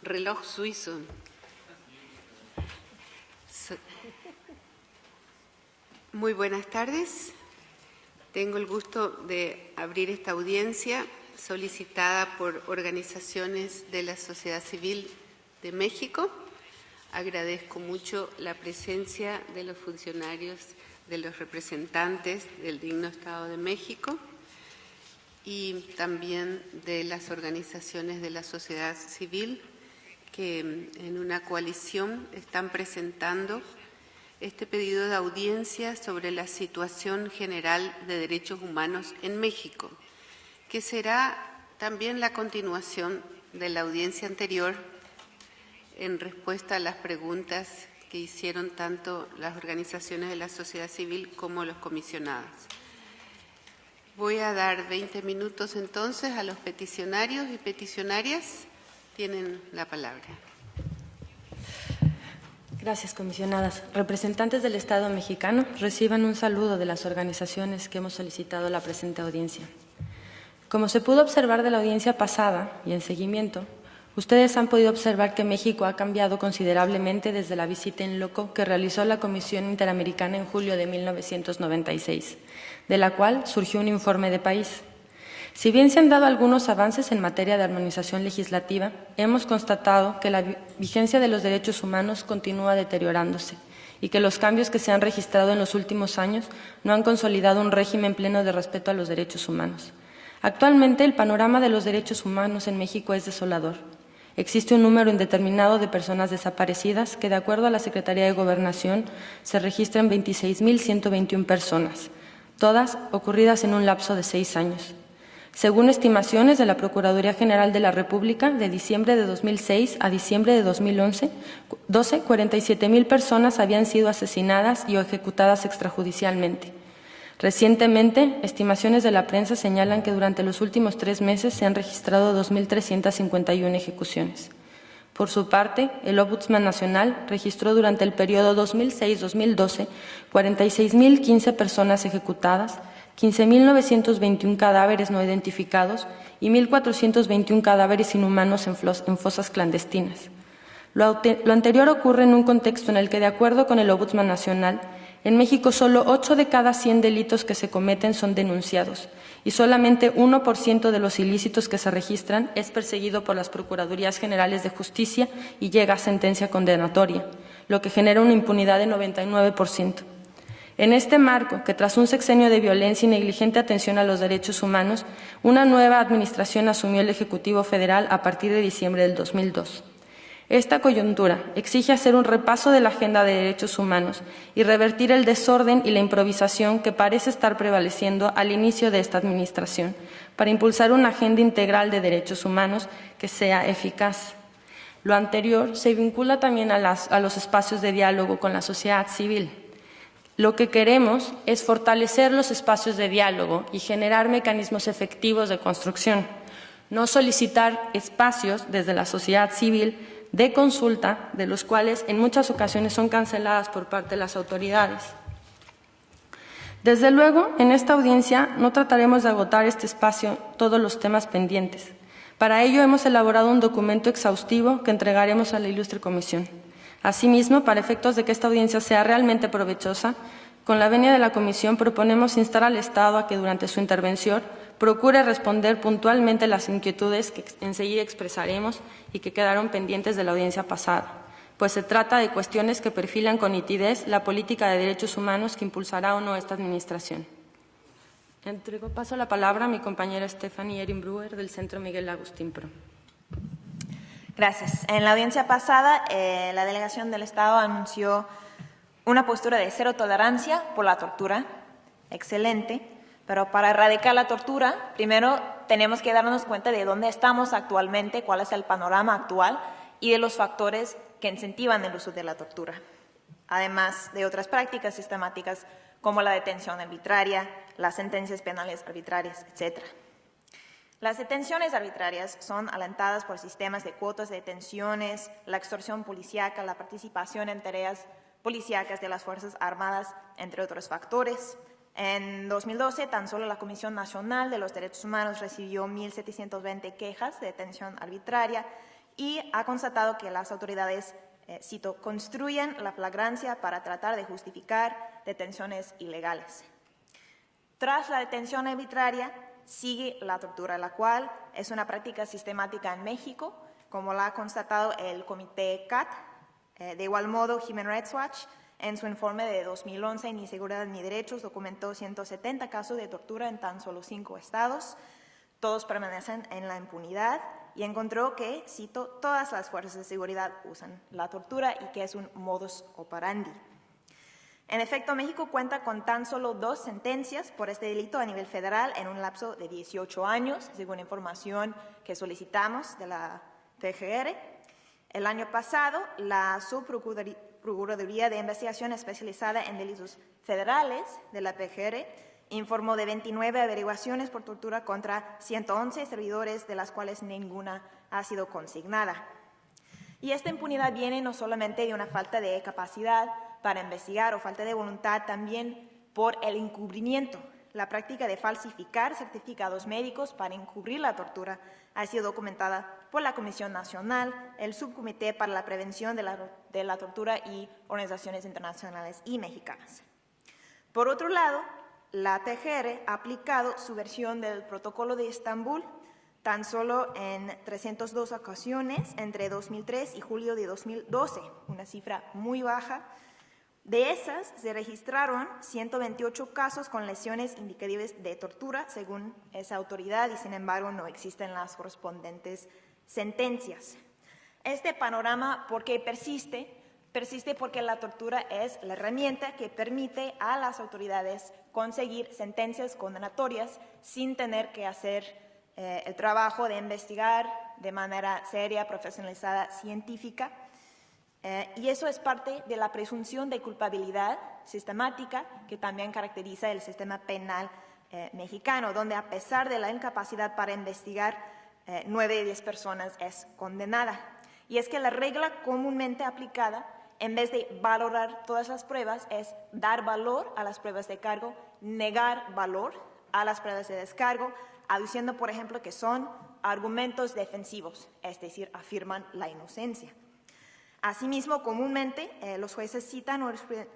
reloj suizo. Muy buenas tardes. Tengo el gusto de abrir esta audiencia solicitada por organizaciones de la sociedad civil de México. Agradezco mucho la presencia de los funcionarios, de los representantes del digno Estado de México y también de las organizaciones de la sociedad civil que en una coalición están presentando este pedido de audiencia sobre la situación general de derechos humanos en México, que será también la continuación de la audiencia anterior en respuesta a las preguntas que hicieron tanto las organizaciones de la sociedad civil como los comisionados. Voy a dar 20 minutos entonces a los peticionarios y peticionarias. Tienen la palabra. Gracias, comisionadas. Representantes del Estado mexicano, reciban un saludo de las organizaciones que hemos solicitado la presente audiencia. Como se pudo observar de la audiencia pasada y en seguimiento, ustedes han podido observar que México ha cambiado considerablemente desde la visita in loco que realizó la Comisión Interamericana en julio de 1996, de la cual surgió un informe de país. Si bien se han dado algunos avances en materia de armonización legislativa, hemos constatado que la vigencia de los derechos humanos continúa deteriorándose y que los cambios que se han registrado en los últimos años no han consolidado un régimen pleno de respeto a los derechos humanos. Actualmente, el panorama de los derechos humanos en México es desolador. Existe un número indeterminado de personas desaparecidas que, de acuerdo a la Secretaría de Gobernación, se registran 26.121 personas, todas ocurridas en un lapso de 6 años. Según estimaciones de la Procuraduría General de la República, de diciembre de 2006 a diciembre de 2011, 47.000 personas habían sido asesinadas y o ejecutadas extrajudicialmente. Recientemente, estimaciones de la prensa señalan que durante los últimos 3 meses se han registrado 2.351 ejecuciones. Por su parte, el Ombudsman Nacional registró durante el periodo 2006-2012 46.015 personas ejecutadas, 15.921 cadáveres no identificados y 1.421 cadáveres inhumanos en fosas clandestinas. Lo anterior ocurre en un contexto en el que, de acuerdo con el Ombudsman Nacional, en México solo 8 de cada 100 delitos que se cometen son denunciados y solamente 1% de los ilícitos que se registran es perseguido por las Procuradurías Generales de Justicia y llega a sentencia condenatoria, lo que genera una impunidad de 99%. En este marco, que tras un sexenio de violencia y negligente atención a los derechos humanos, una nueva administración asumió el Ejecutivo Federal a partir de diciembre del 2002. Esta coyuntura exige hacer un repaso de la agenda de derechos humanos y revertir el desorden y la improvisación que parece estar prevaleciendo al inicio de esta administración, para impulsar una agenda integral de derechos humanos que sea eficaz. Lo anterior se vincula también a los espacios de diálogo con la sociedad civil. Lo que queremos es fortalecer los espacios de diálogo y generar mecanismos efectivos de construcción, no solicitar espacios desde la sociedad civil de consulta, de los cuales en muchas ocasiones son canceladas por parte de las autoridades. Desde luego, en esta audiencia no trataremos de agotar este espacio todos los temas pendientes. Para ello hemos elaborado un documento exhaustivo que entregaremos a la ilustre comisión. Asimismo, para efectos de que esta audiencia sea realmente provechosa, con la venia de la comisión proponemos instar al Estado a que durante su intervención procure responder puntualmente las inquietudes que enseguida expresaremos y que quedaron pendientes de la audiencia pasada, pues se trata de cuestiones que perfilan con nitidez la política de derechos humanos que impulsará o no esta administración. Paso la palabra a mi compañera Stephanie Ehrenbruer del Centro Miguel Agustín Pro. Gracias. En la audiencia pasada, la delegación del Estado anunció una postura de cero tolerancia por la tortura. Excelente. Pero para erradicar la tortura, primero tenemos que darnos cuenta de dónde estamos actualmente, cuál es el panorama actual y de los factores que incentivan el uso de la tortura, además de otras prácticas sistemáticas como la detención arbitraria, las sentencias penales arbitrarias, etc. Las detenciones arbitrarias son alentadas por sistemas de cuotas de detenciones, la extorsión policíaca, la participación en tareas policíacas de las Fuerzas Armadas, entre otros factores. En 2012, tan solo la Comisión Nacional de los Derechos Humanos recibió 1.720 quejas de detención arbitraria y ha constatado que las autoridades, cito, construyen la flagrancia para tratar de justificar detenciones ilegales. Tras la detención arbitraria, sigue la tortura, la cual es una práctica sistemática en México, como la ha constatado el Comité CAT. De igual modo, Human Rights Watch, en su informe de 2011, Ni Seguridad ni Derechos, documentó 170 casos de tortura en tan solo 5 estados. Todos permanecen en la impunidad y encontró que, cito, todas las fuerzas de seguridad usan la tortura y que es un modus operandi. En efecto, México cuenta con tan solo 2 sentencias por este delito a nivel federal en un lapso de 18 años, según información que solicitamos de la PGR. El año pasado, la Subprocuraduría de Investigación Especializada en Delitos Federales de la PGR informó de 29 averiguaciones por tortura contra 111 servidores, de las cuales ninguna ha sido consignada. Y esta impunidad viene no solamente de una falta de capacidad para investigar o falta de voluntad, también por el encubrimiento. La práctica de falsificar certificados médicos para encubrir la tortura ha sido documentada por la Comisión Nacional, el Subcomité para la Prevención de la Tortura y organizaciones internacionales y mexicanas. Por otro lado, la PGR ha aplicado su versión del Protocolo de Estambul tan solo en 302 ocasiones entre 2003 y julio de 2012, una cifra muy baja. De esas, se registraron 128 casos con lesiones indicativas de tortura, según esa autoridad, y sin embargo no existen las correspondientes sentencias. Este panorama, ¿por qué persiste? Persiste porque la tortura es la herramienta que permite a las autoridades conseguir sentencias condenatorias sin tener que hacer el trabajo de investigar de manera seria, profesionalizada, científica. Y eso es parte de la presunción de culpabilidad sistemática que también caracteriza el sistema penal mexicano, donde a pesar de la incapacidad para investigar, 9 de 10 personas es condenada. Y es que la regla comúnmente aplicada, en vez de valorar todas las pruebas, es dar valor a las pruebas de cargo, negar valor a las pruebas de descargo, aduciendo, por ejemplo, que son argumentos defensivos, es decir, afirman la inocencia. Asimismo, comúnmente los jueces citan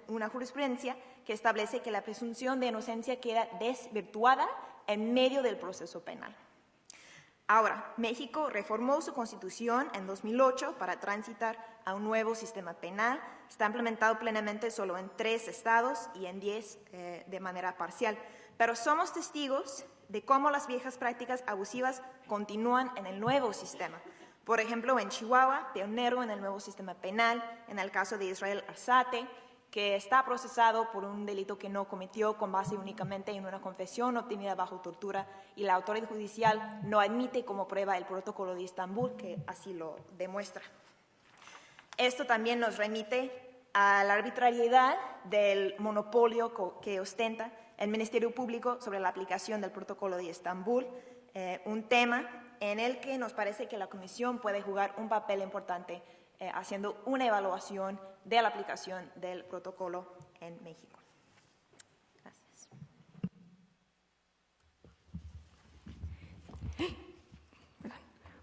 una jurisprudencia que establece que la presunción de inocencia queda desvirtuada en medio del proceso penal. Ahora, México reformó su Constitución en 2008 para transitar a un nuevo sistema penal. Está implementado plenamente solo en 3 estados y en 10 de manera parcial. Pero somos testigos de cómo las viejas prácticas abusivas continúan en el nuevo sistema. Por ejemplo, en Chihuahua, pionero en el nuevo sistema penal, en el caso de Israel Arzate, que está procesado por un delito que no cometió con base únicamente en una confesión obtenida bajo tortura, y la autoridad judicial no admite como prueba el Protocolo de Estambul, que así lo demuestra. Esto también nos remite a la arbitrariedad del monopolio que ostenta el Ministerio Público sobre la aplicación del Protocolo de Estambul, un tema en el que nos parece que la Comisión puede jugar un papel importante haciendo una evaluación de la aplicación del protocolo en México. Gracias.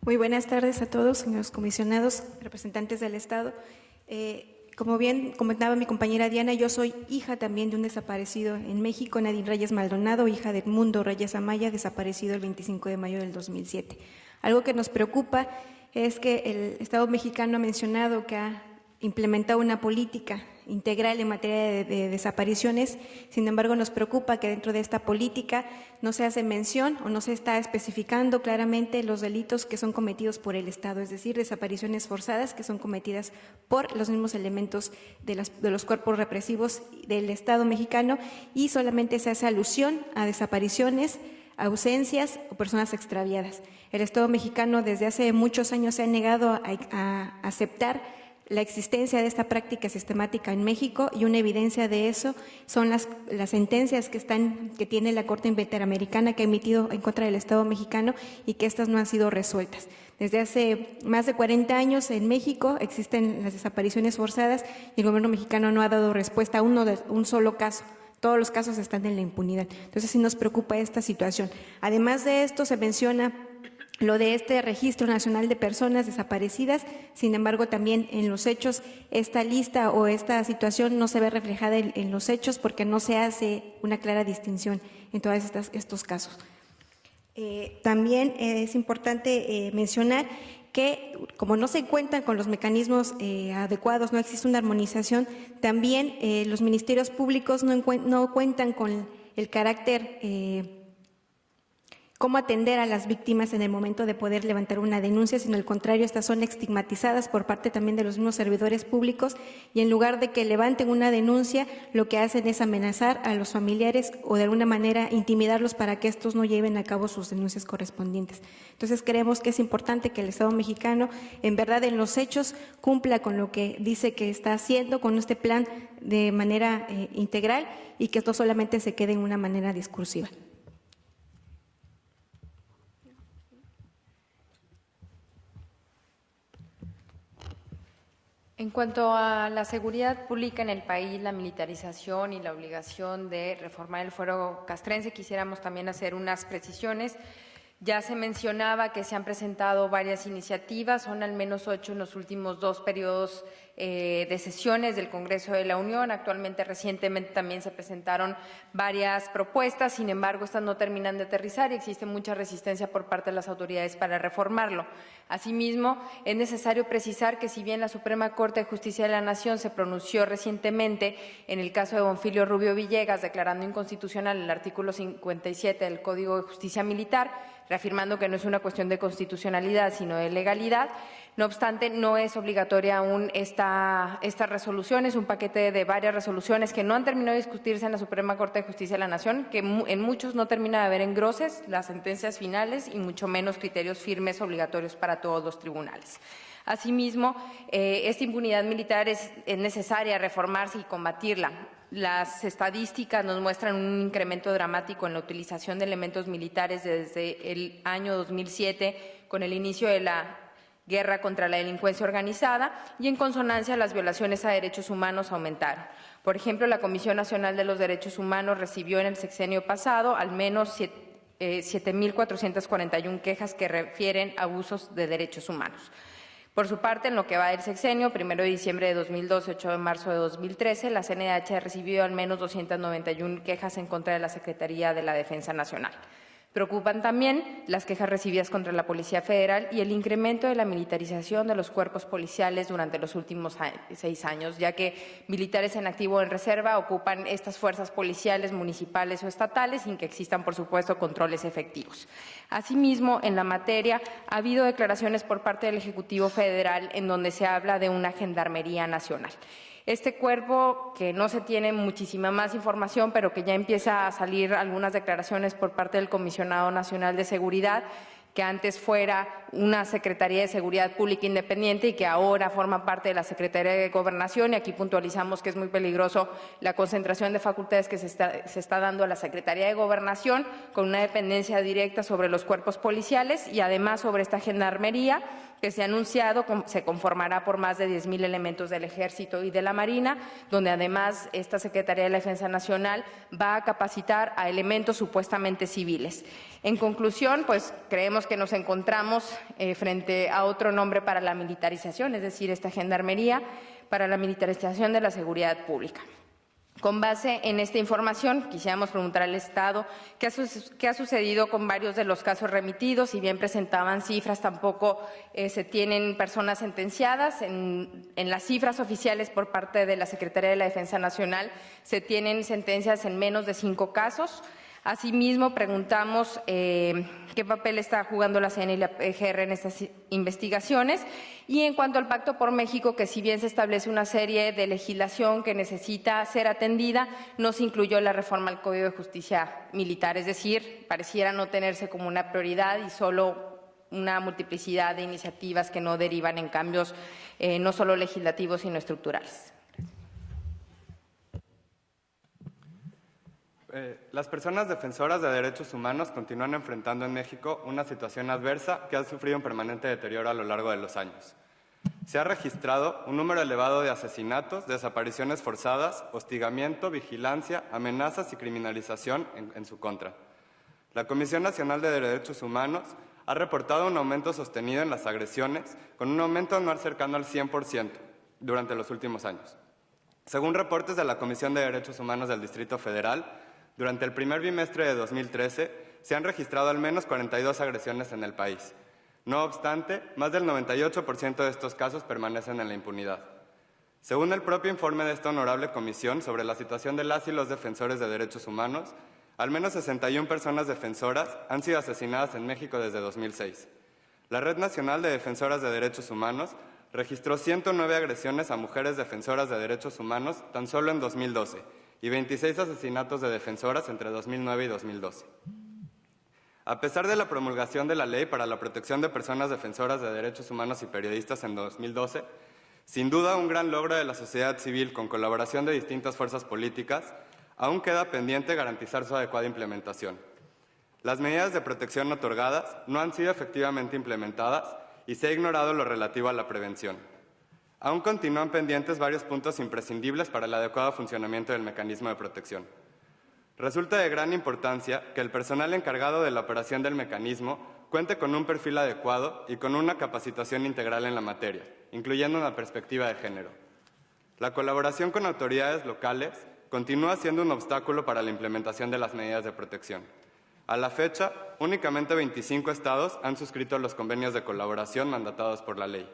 Muy buenas tardes a todos, señores comisionados, representantes del Estado. Como bien comentaba mi compañera Diana, yo soy hija también de un desaparecido en México, Nadine Reyes Maldonado, hija de Edmundo Reyes Amaya, desaparecido el 25 de mayo del 2007. Algo que nos preocupa es que el Estado mexicano ha mencionado que ha implementado una política integral en materia de desapariciones. Sin embargo, nos preocupa que dentro de esta política no se hace mención o no se está especificando claramente los delitos que son cometidos por el Estado, es decir, desapariciones forzadas que son cometidas por los mismos elementos de los cuerpos represivos del Estado mexicano, y solamente se hace alusión a desapariciones, ausencias o personas extraviadas. El Estado mexicano desde hace muchos años se ha negado a aceptar la existencia de esta práctica sistemática en México, y una evidencia de eso son las sentencias que tiene la Corte Interamericana, que ha emitido en contra del Estado mexicano, y que estas no han sido resueltas. Desde hace más de 40 años en México existen las desapariciones forzadas y el gobierno mexicano no ha dado respuesta a un solo caso. Todos los casos están en la impunidad. Entonces sí nos preocupa esta situación. Además de esto, se menciona lo de este Registro Nacional de Personas Desaparecidas. Sin embargo, también en los hechos, esta lista o esta situación no se ve reflejada en los hechos porque no se hace una clara distinción en todos estos casos. También es importante mencionar que, como no se cuentan con los mecanismos adecuados, no existe una armonización, también los ministerios públicos no cuentan con el carácter cómo atender a las víctimas en el momento de poder levantar una denuncia, sino al contrario, estas son estigmatizadas por parte también de los mismos servidores públicos y en lugar de que levanten una denuncia, lo que hacen es amenazar a los familiares o de alguna manera intimidarlos para que estos no lleven a cabo sus denuncias correspondientes. Entonces creemos que es importante que el Estado mexicano en verdad en los hechos cumpla con lo que dice que está haciendo con este plan de manera integral y que esto solamente se quede en una manera discursiva. En cuanto a la seguridad pública en el país, la militarización y la obligación de reformar el fuero castrense, quisiéramos también hacer unas precisiones. Ya se mencionaba que se han presentado varias iniciativas, son al menos 8 en los últimos 2 periodos de sesiones del Congreso de la Unión. Actualmente, recientemente también se presentaron varias propuestas, sin embargo, estas no terminan de aterrizar y existe mucha resistencia por parte de las autoridades para reformarlo. Asimismo, es necesario precisar que si bien la Suprema Corte de Justicia de la Nación se pronunció recientemente en el caso de Bonfilio Rubio Villegas, declarando inconstitucional el artículo 57 del Código de Justicia Militar, reafirmando que no es una cuestión de constitucionalidad, sino de legalidad. No obstante, no es obligatoria aún esta resolución, es un paquete de varias resoluciones que no han terminado de discutirse en la Suprema Corte de Justicia de la Nación, que en muchos no termina de haber engroses las sentencias finales y mucho menos criterios firmes obligatorios para todos los tribunales. Asimismo, esta impunidad militar es necesaria reformarse y combatirla. Las estadísticas nos muestran un incremento dramático en la utilización de elementos militares desde el año 2007, con el inicio de la guerra contra la delincuencia organizada, y en consonancia las violaciones a derechos humanos aumentaron. Por ejemplo, la Comisión Nacional de los Derechos Humanos recibió en el sexenio pasado al menos 7.441 quejas que refieren a abusos de derechos humanos. Por su parte, en lo que va del sexenio, 1 de diciembre de 2012, 8 de marzo de 2013, la CNDH ha recibido al menos 291 quejas en contra de la Secretaría de la Defensa Nacional. Preocupan también las quejas recibidas contra la Policía Federal y el incremento de la militarización de los cuerpos policiales durante los últimos 6 años, ya que militares en activo o en reserva ocupan estas fuerzas policiales municipales o estatales sin que existan, por supuesto, controles efectivos. Asimismo, en la materia ha habido declaraciones por parte del Ejecutivo Federal en donde se habla de una gendarmería nacional. Este cuerpo, que no se tiene muchísima más información, pero que ya empieza a salir algunas declaraciones por parte del Comisionado Nacional de Seguridad, que antes fuera una Secretaría de Seguridad Pública independiente y que ahora forma parte de la Secretaría de Gobernación, y aquí puntualizamos que es muy peligroso la concentración de facultades que se está dando a la Secretaría de Gobernación, con una dependencia directa sobre los cuerpos policiales y además sobre esta gendarmería que se ha anunciado se conformará por más de 10,000 elementos del Ejército y de la Marina, donde además esta Secretaría de la Defensa Nacional va a capacitar a elementos supuestamente civiles. En conclusión, pues creemos que nos encontramos frente a otro nombre para la militarización, es decir, esta gendarmería para la militarización de la seguridad pública. Con base en esta información, quisiéramos preguntar al Estado qué ha sucedido con varios de los casos remitidos. Si bien presentaban cifras, tampoco se tienen personas sentenciadas. En las cifras oficiales por parte de la Secretaría de la Defensa Nacional se tienen sentencias en menos de 5 casos. Asimismo, preguntamos qué papel está jugando la CN y la PGR en estas investigaciones. Y en cuanto al Pacto por México, que si bien se establece una serie de legislación que necesita ser atendida, no se incluyó la reforma al Código de Justicia Militar, es decir, pareciera no tenerse como una prioridad y solo una multiplicidad de iniciativas que no derivan en cambios no solo legislativos, sino estructurales. Las personas defensoras de derechos humanos continúan enfrentando en México una situación adversa que ha sufrido un permanente deterioro a lo largo de los años. Se ha registrado un número elevado de asesinatos, desapariciones forzadas, hostigamiento, vigilancia, amenazas y criminalización en su contra. La Comisión Nacional de Derechos Humanos ha reportado un aumento sostenido en las agresiones, con un aumento anual cercano al 100% durante los últimos años. Según reportes de la Comisión de Derechos Humanos del Distrito Federal, durante el primer bimestre de 2013 se han registrado al menos 42 agresiones en el país. No obstante, más del 98% de estos casos permanecen en la impunidad. Según el propio informe de esta honorable comisión sobre la situación de las y los defensores de derechos humanos, al menos 61 personas defensoras han sido asesinadas en México desde 2006. La Red Nacional de Defensoras de Derechos Humanos registró 109 agresiones a mujeres defensoras de derechos humanos tan solo en 2012 y 26 asesinatos de defensoras entre 2009 y 2012. A pesar de la promulgación de la Ley para la Protección de Personas Defensoras de Derechos Humanos y Periodistas en 2012, sin duda un gran logro de la sociedad civil con colaboración de distintas fuerzas políticas, aún queda pendiente garantizar su adecuada implementación. Las medidas de protección otorgadas no han sido efectivamente implementadas y se ha ignorado lo relativo a la prevención. Aún continúan pendientes varios puntos imprescindibles para el adecuado funcionamiento del mecanismo de protección. Resulta de gran importancia que el personal encargado de la operación del mecanismo cuente con un perfil adecuado y con una capacitación integral en la materia, incluyendo una perspectiva de género. La colaboración con autoridades locales continúa siendo un obstáculo para la implementación de las medidas de protección. A la fecha, únicamente 25 estados han suscrito los convenios de colaboración mandatados por la ley.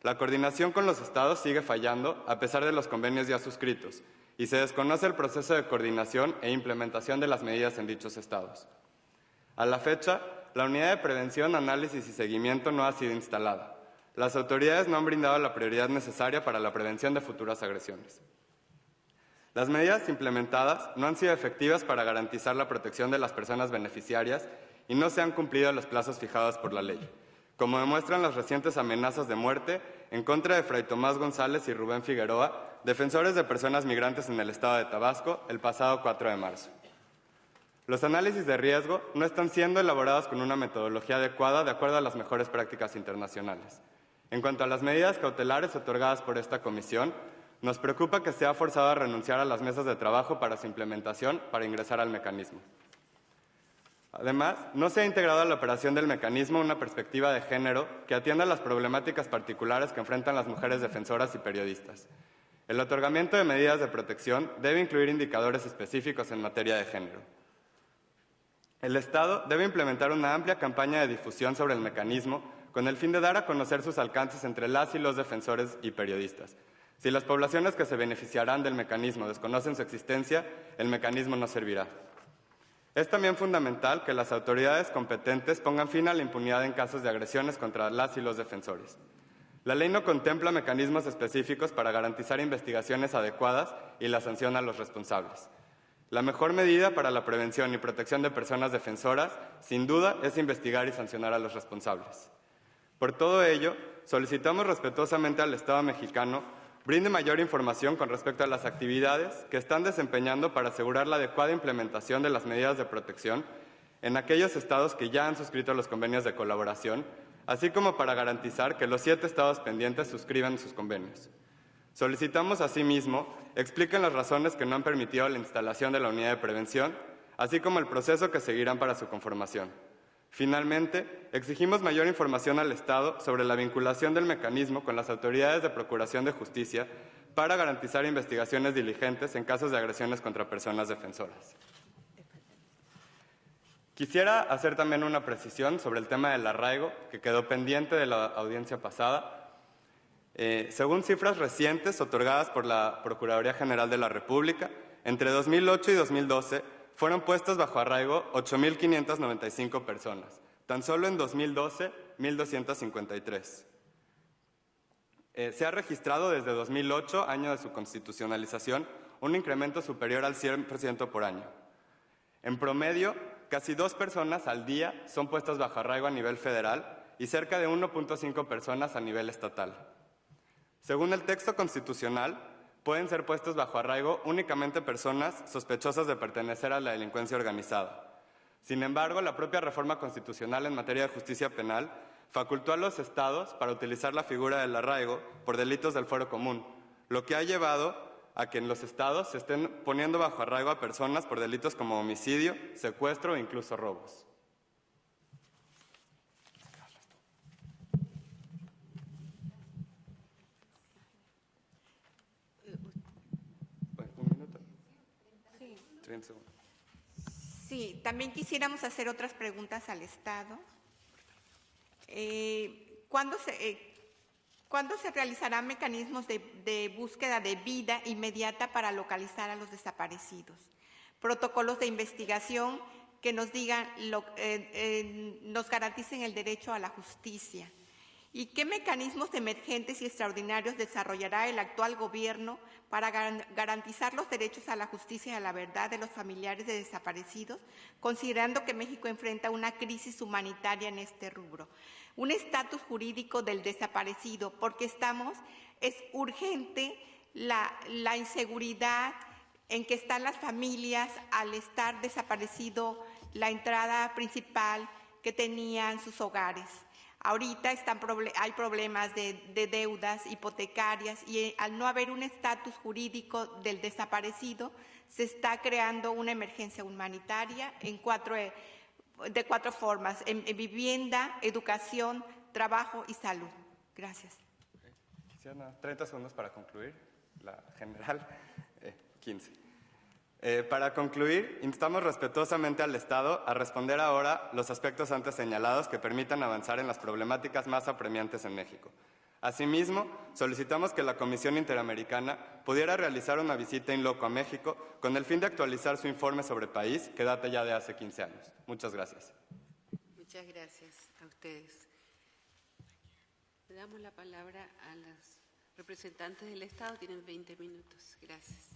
La coordinación con los estados sigue fallando a pesar de los convenios ya suscritos, y se desconoce el proceso de coordinación e implementación de las medidas en dichos estados. A la fecha, la unidad de prevención, análisis y seguimiento no ha sido instalada. Las autoridades no han brindado la prioridad necesaria para la prevención de futuras agresiones. Las medidas implementadas no han sido efectivas para garantizar la protección de las personas beneficiarias y no se han cumplido los plazos fijados por la ley, como demuestran las recientes amenazas de muerte en contra de Fray Tomás González y Rubén Figueroa, defensores de personas migrantes en el estado de Tabasco, el pasado 4 de marzo. Los análisis de riesgo no están siendo elaborados con una metodología adecuada de acuerdo a las mejores prácticas internacionales. En cuanto a las medidas cautelares otorgadas por esta comisión, nos preocupa que se ha forzado a renunciar a las mesas de trabajo para su implementación para ingresar al mecanismo. Además, no se ha integrado a la operación del mecanismo una perspectiva de género que atienda las problemáticas particulares que enfrentan las mujeres defensoras y periodistas. El otorgamiento de medidas de protección debe incluir indicadores específicos en materia de género. El Estado debe implementar una amplia campaña de difusión sobre el mecanismo con el fin de dar a conocer sus alcances entre las y los defensores y periodistas. Si las poblaciones que se beneficiarán del mecanismo desconocen su existencia, el mecanismo no servirá. Es también fundamental que las autoridades competentes pongan fin a la impunidad en casos de agresiones contra las y los defensores. La ley no contempla mecanismos específicos para garantizar investigaciones adecuadas y la sanción a los responsables. La mejor medida para la prevención y protección de personas defensoras, sin duda, es investigar y sancionar a los responsables. Por todo ello, solicitamos respetuosamente al Estado mexicano brinde mayor información con respecto a las actividades que están desempeñando para asegurar la adecuada implementación de las medidas de protección en aquellos estados que ya han suscrito los convenios de colaboración, así como para garantizar que los 7 estados pendientes suscriban sus convenios. Solicitamos asimismo expliquen las razones que no han permitido la instalación de la unidad de prevención, así como el proceso que seguirán para su conformación. Finalmente, exigimos mayor información al Estado sobre la vinculación del mecanismo con las autoridades de Procuración de Justicia para garantizar investigaciones diligentes en casos de agresiones contra personas defensoras. Quisiera hacer también una precisión sobre el tema del arraigo, que quedó pendiente de la audiencia pasada. Según cifras recientes otorgadas por la Procuraduría General de la República, entre 2008 y 2012 fueron puestas bajo arraigo 8.595 personas. Tan solo en 2012, 1.253. Se ha registrado desde 2008, año de su constitucionalización, un incremento superior al 100% por año. En promedio, casi 2 personas al día son puestas bajo arraigo a nivel federal y cerca de 1.5 personas a nivel estatal. Según el texto constitucional, pueden ser puestos bajo arraigo únicamente personas sospechosas de pertenecer a la delincuencia organizada. Sin embargo, la propia reforma constitucional en materia de justicia penal facultó a los estados para utilizar la figura del arraigo por delitos del fuero común, lo que ha llevado a que en los estados se estén poniendo bajo arraigo a personas por delitos como homicidio, secuestro e incluso robos. 30 segundos. Sí, también quisiéramos hacer otras preguntas al Estado. ¿Cuándo se realizarán mecanismos de búsqueda de vida inmediata para localizar a los desaparecidos? Protocolos de investigación que nos digan, nos garanticen el derecho a la justicia. ¿Y qué mecanismos emergentes y extraordinarios desarrollará el actual gobierno para garantizar los derechos a la justicia y a la verdad de los familiares de desaparecidos, considerando que México enfrenta una crisis humanitaria en este rubro? Un estatus jurídico del desaparecido, porque es urgente la inseguridad en que están las familias al estar desaparecido la entrada principal que tenían sus hogares. Ahorita hay problemas de deudas hipotecarias y al no haber un estatus jurídico del desaparecido, se está creando una emergencia humanitaria de cuatro formas: en vivienda, educación, trabajo y salud. Gracias. Quisiera 30 segundos para concluir, la general, 15. Para concluir, instamos respetuosamente al Estado a responder ahora los aspectos antes señalados que permitan avanzar en las problemáticas más apremiantes en México. Asimismo, solicitamos que la Comisión Interamericana pudiera realizar una visita in loco a México con el fin de actualizar su informe sobre país que data ya de hace 15 años. Muchas gracias. Muchas gracias a ustedes. Le damos la palabra a los representantes del Estado. Tienen 20 minutos. Gracias.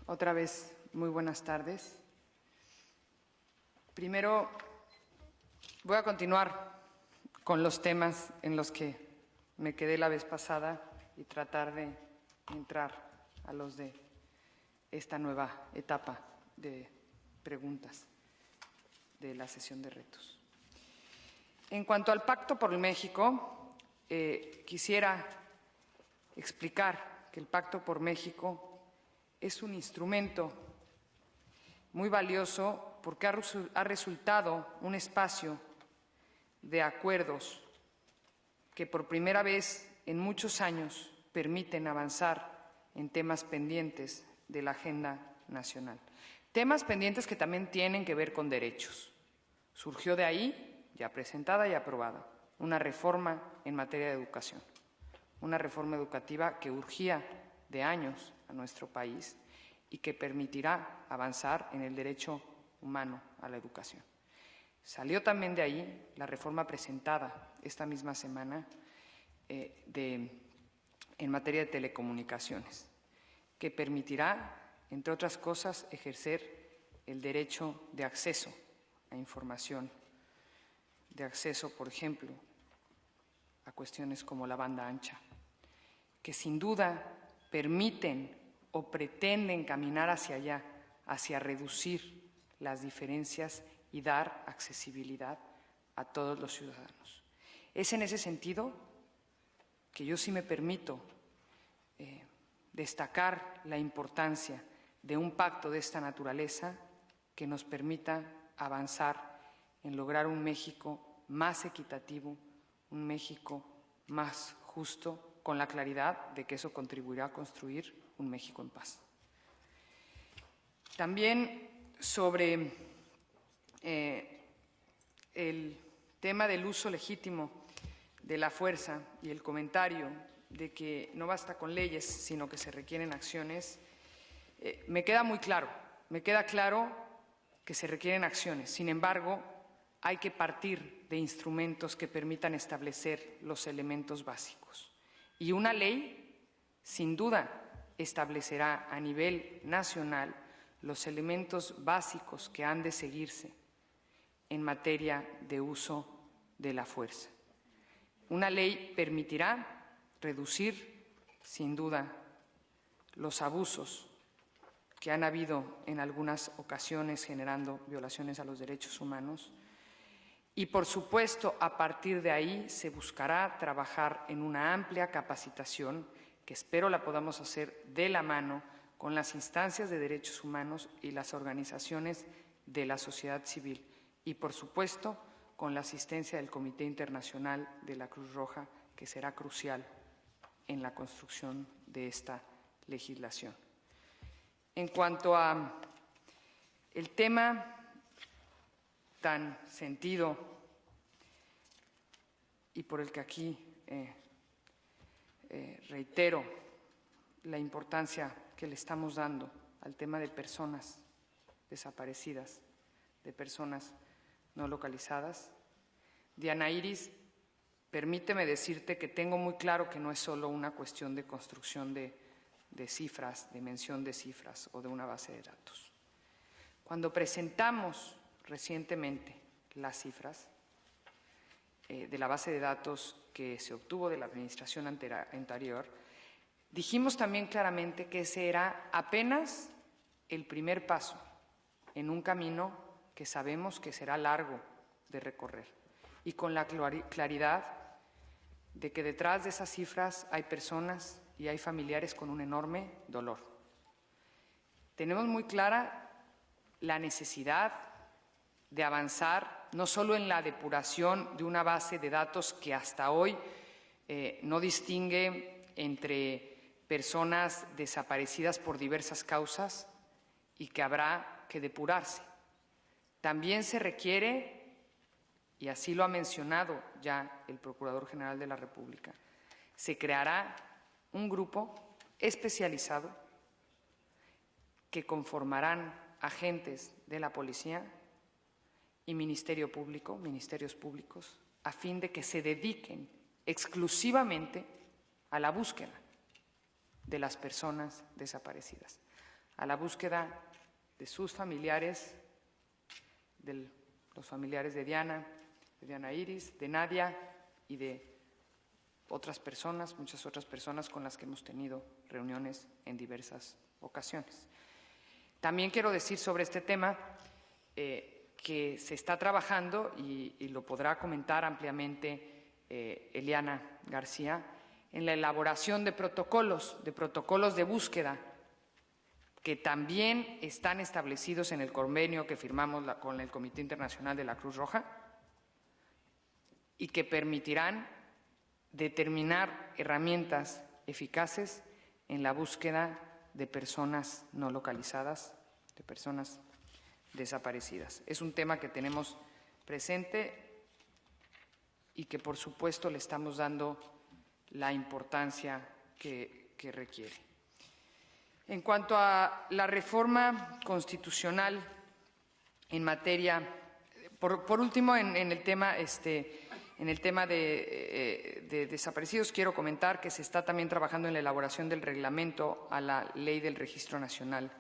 Otra vez, muy buenas tardes. Primero, voy a continuar con los temas en los que me quedé la vez pasada y tratar de entrar a los de esta nueva etapa de preguntas de la sesión de retos. En cuanto al Pacto por México, quisiera explicar que el Pacto por México es un instrumento muy valioso porque ha resultado un espacio de acuerdos que por primera vez en muchos años permiten avanzar en temas pendientes de la agenda nacional. Temas pendientes que también tienen que ver con derechos. Surgió de ahí, ya presentada y aprobada, una reforma en materia de educación, una reforma educativa que urgía de años a nuestro país y que permitirá avanzar en el derecho humano a la educación. Salió también de ahí la reforma presentada esta misma semana en materia de telecomunicaciones, que permitirá, entre otras cosas, ejercer el derecho de acceso a información, de acceso, por ejemplo, a cuestiones como la banda ancha, que sin duda permiten o pretenden caminar hacia allá, hacia reducir las diferencias y dar accesibilidad a todos los ciudadanos. Es en ese sentido que yo sí me permito destacar la importancia de un pacto de esta naturaleza que nos permita avanzar en lograr un México más equitativo, un México más justo, con la claridad de que eso contribuirá a construir un México en paz. También sobre el tema del uso legítimo de la fuerza y el comentario de que no basta con leyes, sino que se requieren acciones, me queda muy claro, me queda claro que se requieren acciones. Sin embargo, hay que partir de instrumentos que permitan establecer los elementos básicos. Y una ley, sin duda, establecerá a nivel nacional los elementos básicos que han de seguirse en materia de uso de la fuerza. Una ley permitirá reducir, sin duda, los abusos que han habido en algunas ocasiones generando violaciones a los derechos humanos. Y, por supuesto, a partir de ahí se buscará trabajar en una amplia capacitación que espero la podamos hacer de la mano con las instancias de derechos humanos y las organizaciones de la sociedad civil y, por supuesto, con la asistencia del Comité Internacional de la Cruz Roja, que será crucial en la construcción de esta legislación. En cuanto a el tema tan sentido y por el que aquí reitero la importancia que le estamos dando al tema de personas desaparecidas, de personas no localizadas, Diana Iris, permíteme decirte que tengo muy claro que no es solo una cuestión de construcción de cifras, de mención de cifras o de una base de datos. Cuando presentamos recientemente las cifras de la base de datos que se obtuvo de la administración anterior, dijimos también claramente que ese era apenas el primer paso en un camino que sabemos que será largo de recorrer y con la claridad de que detrás de esas cifras hay personas y hay familiares con un enorme dolor. Tenemos muy clara la necesidad de avanzar no solo en la depuración de una base de datos que hasta hoy no distingue entre personas desaparecidas por diversas causas y que habrá que depurarse. También se requiere, y así lo ha mencionado ya el Procurador General de la República, se creará un grupo especializado que conformarán agentes de la policía y Ministerio Público, ministerios públicos, a fin de que se dediquen exclusivamente a la búsqueda de las personas desaparecidas, a la búsqueda de sus familiares, de los familiares de Diana Iris, de Nadia y de otras personas, muchas otras personas con las que hemos tenido reuniones en diversas ocasiones. También quiero decir sobre este tema que se está trabajando, y lo podrá comentar ampliamente Eliana García, en la elaboración de protocolos de búsqueda que también están establecidos en el convenio que firmamos con el Comité Internacional de la Cruz Roja y que permitirán determinar herramientas eficaces en la búsqueda de personas no localizadas, de personas desaparecidas. Es un tema que tenemos presente y que, por supuesto, le estamos dando la importancia que requiere. En cuanto a la reforma constitucional en materia, por último, en el tema de desaparecidos, quiero comentar que se está también trabajando en la elaboración del reglamento a la Ley del Registro Nacional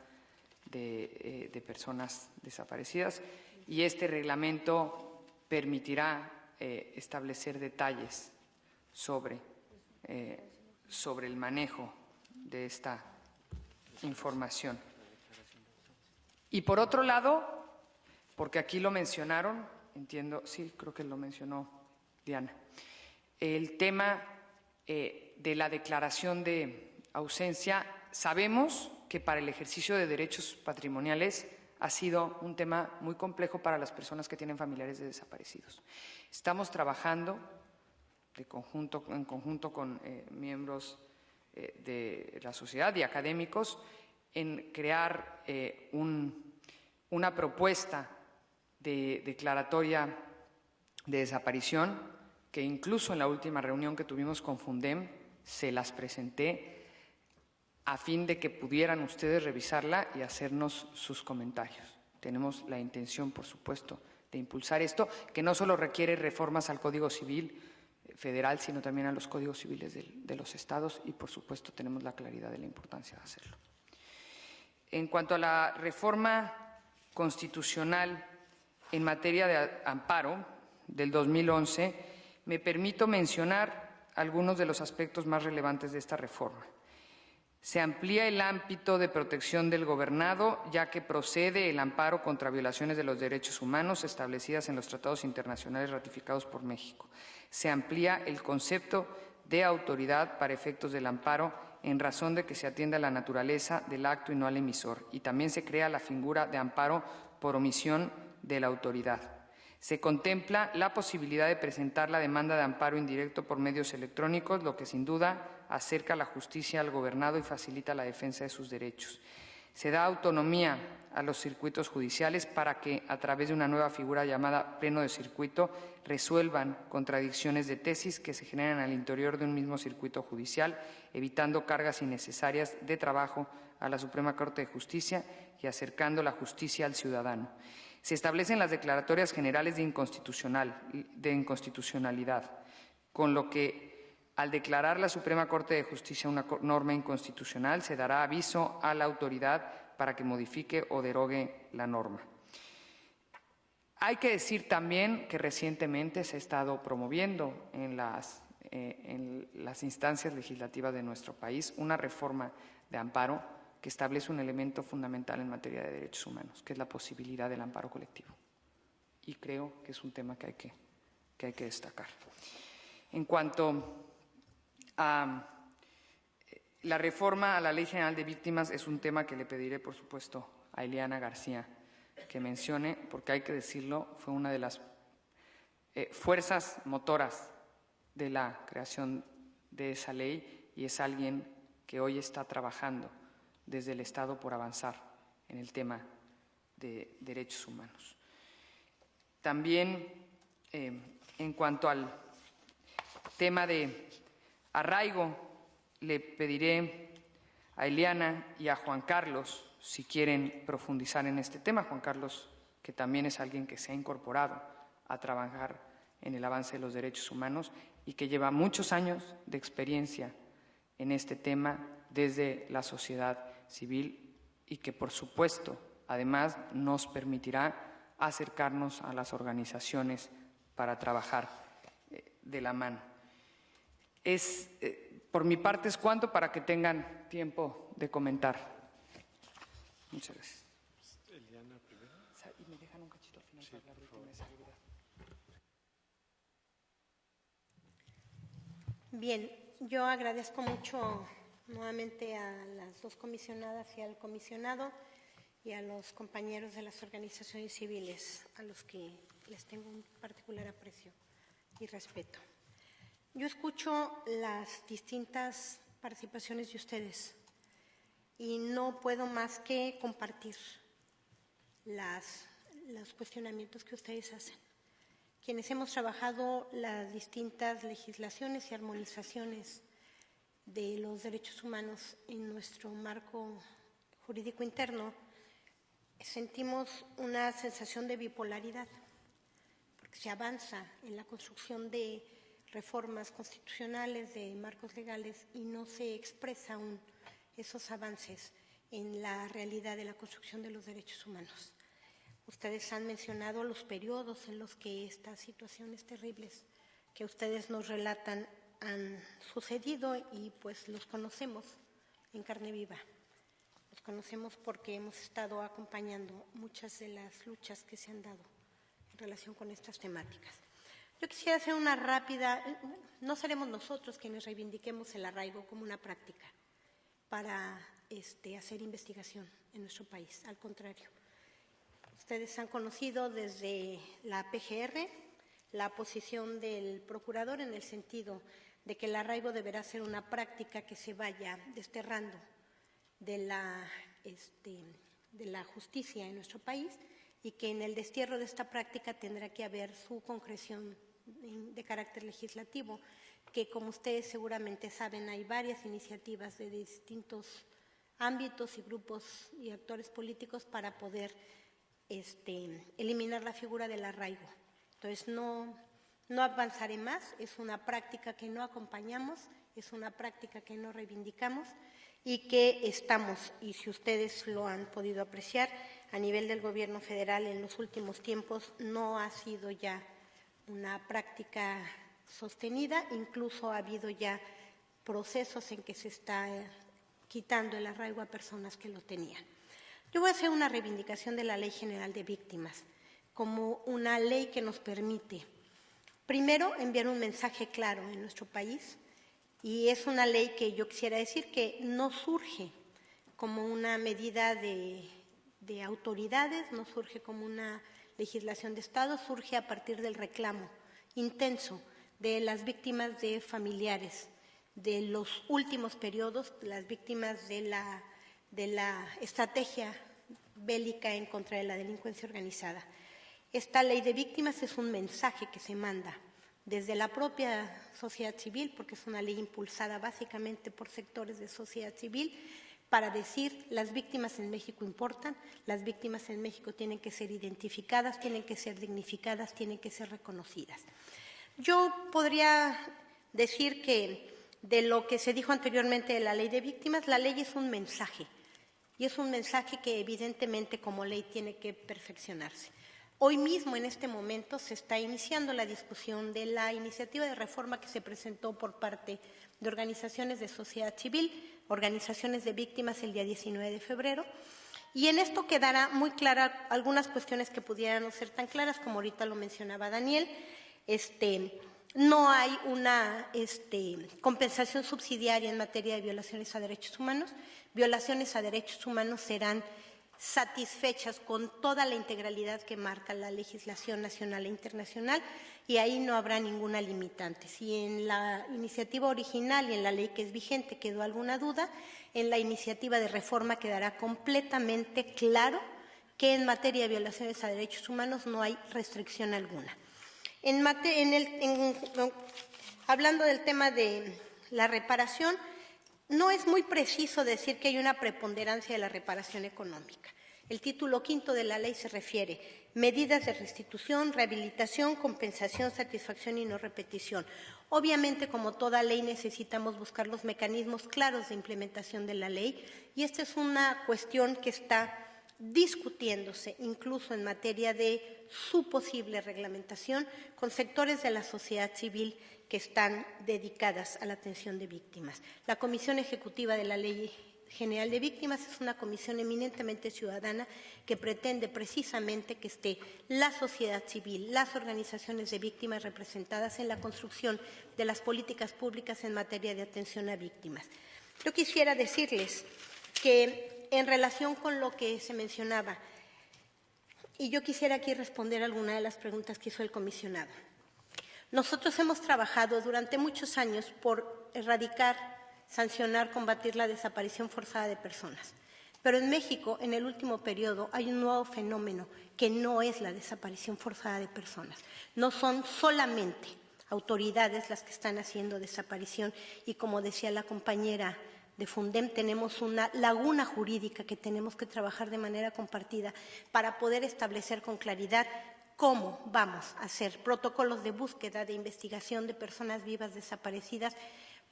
de Personas Desaparecidas, y este reglamento permitirá establecer detalles sobre el manejo de esta información. Y por otro lado, porque aquí lo mencionaron, entiendo, sí, creo que lo mencionó Diana, el tema de la declaración de ausencia. Sabemos que para el ejercicio de derechos patrimoniales ha sido un tema muy complejo para las personas que tienen familiares de desaparecidos. Estamos trabajando en conjunto con miembros de la sociedad y académicos en crear una propuesta de declaratoria de desaparición que incluso en la última reunión que tuvimos con Fundem se las presenté a fin de que pudieran ustedes revisarla y hacernos sus comentarios. Tenemos la intención, por supuesto, de impulsar esto, que no solo requiere reformas al Código Civil federal, sino también a los códigos civiles de los estados, y por supuesto tenemos la claridad de la importancia de hacerlo. En cuanto a la reforma constitucional en materia de amparo del 2011, me permito mencionar algunos de los aspectos más relevantes de esta reforma. Se amplía el ámbito de protección del gobernado, ya que procede el amparo contra violaciones de los derechos humanos establecidas en los tratados internacionales ratificados por México. Se amplía el concepto de autoridad para efectos del amparo en razón de que se atienda a la naturaleza del acto y no al emisor. Y también se crea la figura de amparo por omisión de la autoridad. Se contempla la posibilidad de presentar la demanda de amparo indirecto por medios electrónicos, lo que sin duda acerca la justicia al gobernado y facilita la defensa de sus derechos. Se da autonomía a los circuitos judiciales para que, a través de una nueva figura llamada pleno de circuito, resuelvan contradicciones de tesis que se generan al interior de un mismo circuito judicial, evitando cargas innecesarias de trabajo a la Suprema Corte de Justicia y acercando la justicia al ciudadano. Se establecen las declaratorias generales de inconstitucionalidad, con lo que, al declarar la Suprema Corte de Justicia una norma inconstitucional, se dará aviso a la autoridad para que modifique o derogue la norma. Hay que decir también que recientemente se ha estado promoviendo en las instancias legislativas de nuestro país una reforma de amparo que establece un elemento fundamental en materia de derechos humanos, que es la posibilidad del amparo colectivo. Y creo que es un tema que hay que destacar. En cuanto a la reforma a la Ley General de Víctimas, es un tema que le pediré, por supuesto, a Eliana García que mencione, porque hay que decirlo, fue una de las fuerzas motoras de la creación de esa ley y es alguien que hoy está trabajando desde el Estado por avanzar en el tema de derechos humanos. También, en cuanto al tema de arraigo, le pediré a Eliana y a Juan Carlos si quieren profundizar en este tema. Juan Carlos, que también es alguien que se ha incorporado a trabajar en el avance de los derechos humanos y que lleva muchos años de experiencia en este tema desde la sociedad civil y que, por supuesto, además nos permitirá acercarnos a las organizaciones para trabajar de la mano. Por mi parte es cuanto para que tengan tiempo de comentar. Muchas gracias. Eliana primero. Y me dejan un cachito al final para la víctima de seguridad. Bien, yo agradezco mucho nuevamente a las dos comisionadas y al comisionado y a los compañeros de las organizaciones civiles, a los que les tengo un particular aprecio y respeto. Yo escucho las distintas participaciones de ustedes y no puedo más que compartir los cuestionamientos que ustedes hacen. Quienes hemos trabajado las distintas legislaciones y armonizaciones de los derechos humanos en nuestro marco jurídico interno, sentimos una sensación de bipolaridad, porque se avanza en la construcción de reformas constitucionales, de marcos legales, y no se expresa aún esos avances en la realidad de la construcción de los derechos humanos. Ustedes han mencionado los periodos en los que estas situaciones terribles que ustedes nos relatan han sucedido y pues los conocemos en carne viva. Los conocemos porque hemos estado acompañando muchas de las luchas que se han dado en relación con estas temáticas. Yo quisiera hacer una rápida, no seremos nosotros quienes reivindiquemos el arraigo como una práctica para hacer investigación en nuestro país, al contrario. Ustedes han conocido desde la PGR la posición del procurador en el sentido de que el arraigo deberá ser una práctica que se vaya desterrando de la justicia en nuestro país y que en el destierro de esta práctica tendrá que haber su concreción de carácter legislativo, que como ustedes seguramente saben hay varias iniciativas de distintos ámbitos y grupos y actores políticos para poder eliminar la figura del arraigo. Entonces no avanzaré más, es una práctica que no acompañamos, es una práctica que no reivindicamos y que estamos, y si ustedes lo han podido apreciar, a nivel del Gobierno federal en los últimos tiempos no ha sido ya una práctica sostenida, incluso ha habido ya procesos en que se está quitando el arraigo a personas que lo tenían. Yo voy a hacer una reivindicación de la Ley General de Víctimas como una ley que nos permite, primero, enviar un mensaje claro en nuestro país, y es una ley que yo quisiera decir que no surge como una medida de autoridades, no surge como una legislación de Estado surge a partir del reclamo intenso de las víctimas de familiares de los últimos periodos, las víctimas de la estrategia bélica en contra de la delincuencia organizada. Esta ley de víctimas es un mensaje que se manda desde la propia sociedad civil, porque es una ley impulsada básicamente por sectores de sociedad civil, para decir las víctimas en México importan, las víctimas en México tienen que ser identificadas, tienen que ser dignificadas, tienen que ser reconocidas. Yo podría decir que de lo que se dijo anteriormente de la ley de víctimas, la ley es un mensaje, y es un mensaje que evidentemente como ley tiene que perfeccionarse. Hoy mismo, en este momento, se está iniciando la discusión de la iniciativa de reforma que se presentó por parte de organizaciones de sociedad civil, organizaciones de víctimas el día 19 de febrero, y en esto quedará muy clara algunas cuestiones que pudieran no ser tan claras, como ahorita lo mencionaba Daniel. No hay una compensación subsidiaria en materia de violaciones a derechos humanos. Violaciones a derechos humanos serán satisfechas con toda la integralidad que marca la legislación nacional e internacional, y ahí no habrá ninguna limitante. Si en la iniciativa original y en la ley que es vigente quedó alguna duda, en la iniciativa de reforma quedará completamente claro que en materia de violaciones a derechos humanos no hay restricción alguna. Hablando del tema de la reparación, no es muy preciso decir que hay una preponderancia de la reparación económica. El título quinto de la ley se refiere medidas de restitución, rehabilitación, compensación, satisfacción y no repetición. Obviamente, como toda ley, necesitamos buscar los mecanismos claros de implementación de la ley, y esta es una cuestión que está discutiéndose incluso en materia de su posible reglamentación con sectores de la sociedad civil que están dedicadas a la atención de víctimas. La Comisión Ejecutiva de la Ley General de Víctimas es una comisión eminentemente ciudadana que pretende precisamente que esté la sociedad civil, las organizaciones de víctimas representadas en la construcción de las políticas públicas en materia de atención a víctimas. Yo quisiera decirles que en relación con lo que se mencionaba, y yo quisiera aquí responder alguna de las preguntas que hizo el comisionado. Nosotros hemos trabajado durante muchos años por erradicar, sancionar, combatir la desaparición forzada de personas. Pero en México, en el último periodo, hay un nuevo fenómeno que no es la desaparición forzada de personas. No son solamente autoridades las que están haciendo desaparición, y como decía la compañera de Fundem, tenemos una laguna jurídica que tenemos que trabajar de manera compartida para poder establecer con claridad cómo vamos a hacer protocolos de búsqueda, de investigación de personas vivas desaparecidas,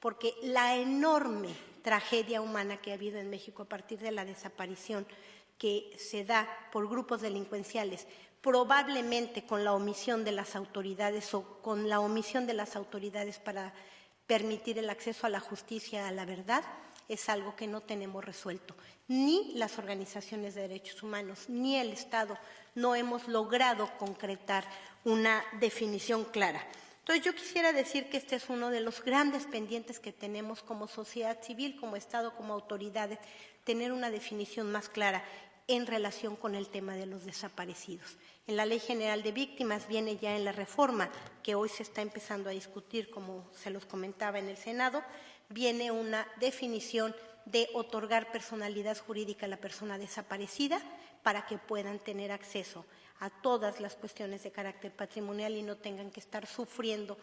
porque la enorme tragedia humana que ha habido en México a partir de la desaparición que se da por grupos delincuenciales, probablemente con la omisión de las autoridades o con la omisión de las autoridades para permitir el acceso a la justicia, a la verdad, es algo que no tenemos resuelto. Ni las organizaciones de derechos humanos, ni el Estado no hemos logrado concretar una definición clara. Entonces, yo quisiera decir que este es uno de los grandes pendientes que tenemos como sociedad civil, como Estado, como autoridades, tener una definición más clara en relación con el tema de los desaparecidos. En la Ley General de Víctimas viene ya en la reforma que hoy se está empezando a discutir, como se los comentaba en el Senado, viene una definición de otorgar personalidad jurídica a la persona desaparecida para que puedan tener acceso a todas las cuestiones de carácter patrimonial y no tengan que estar sufriendo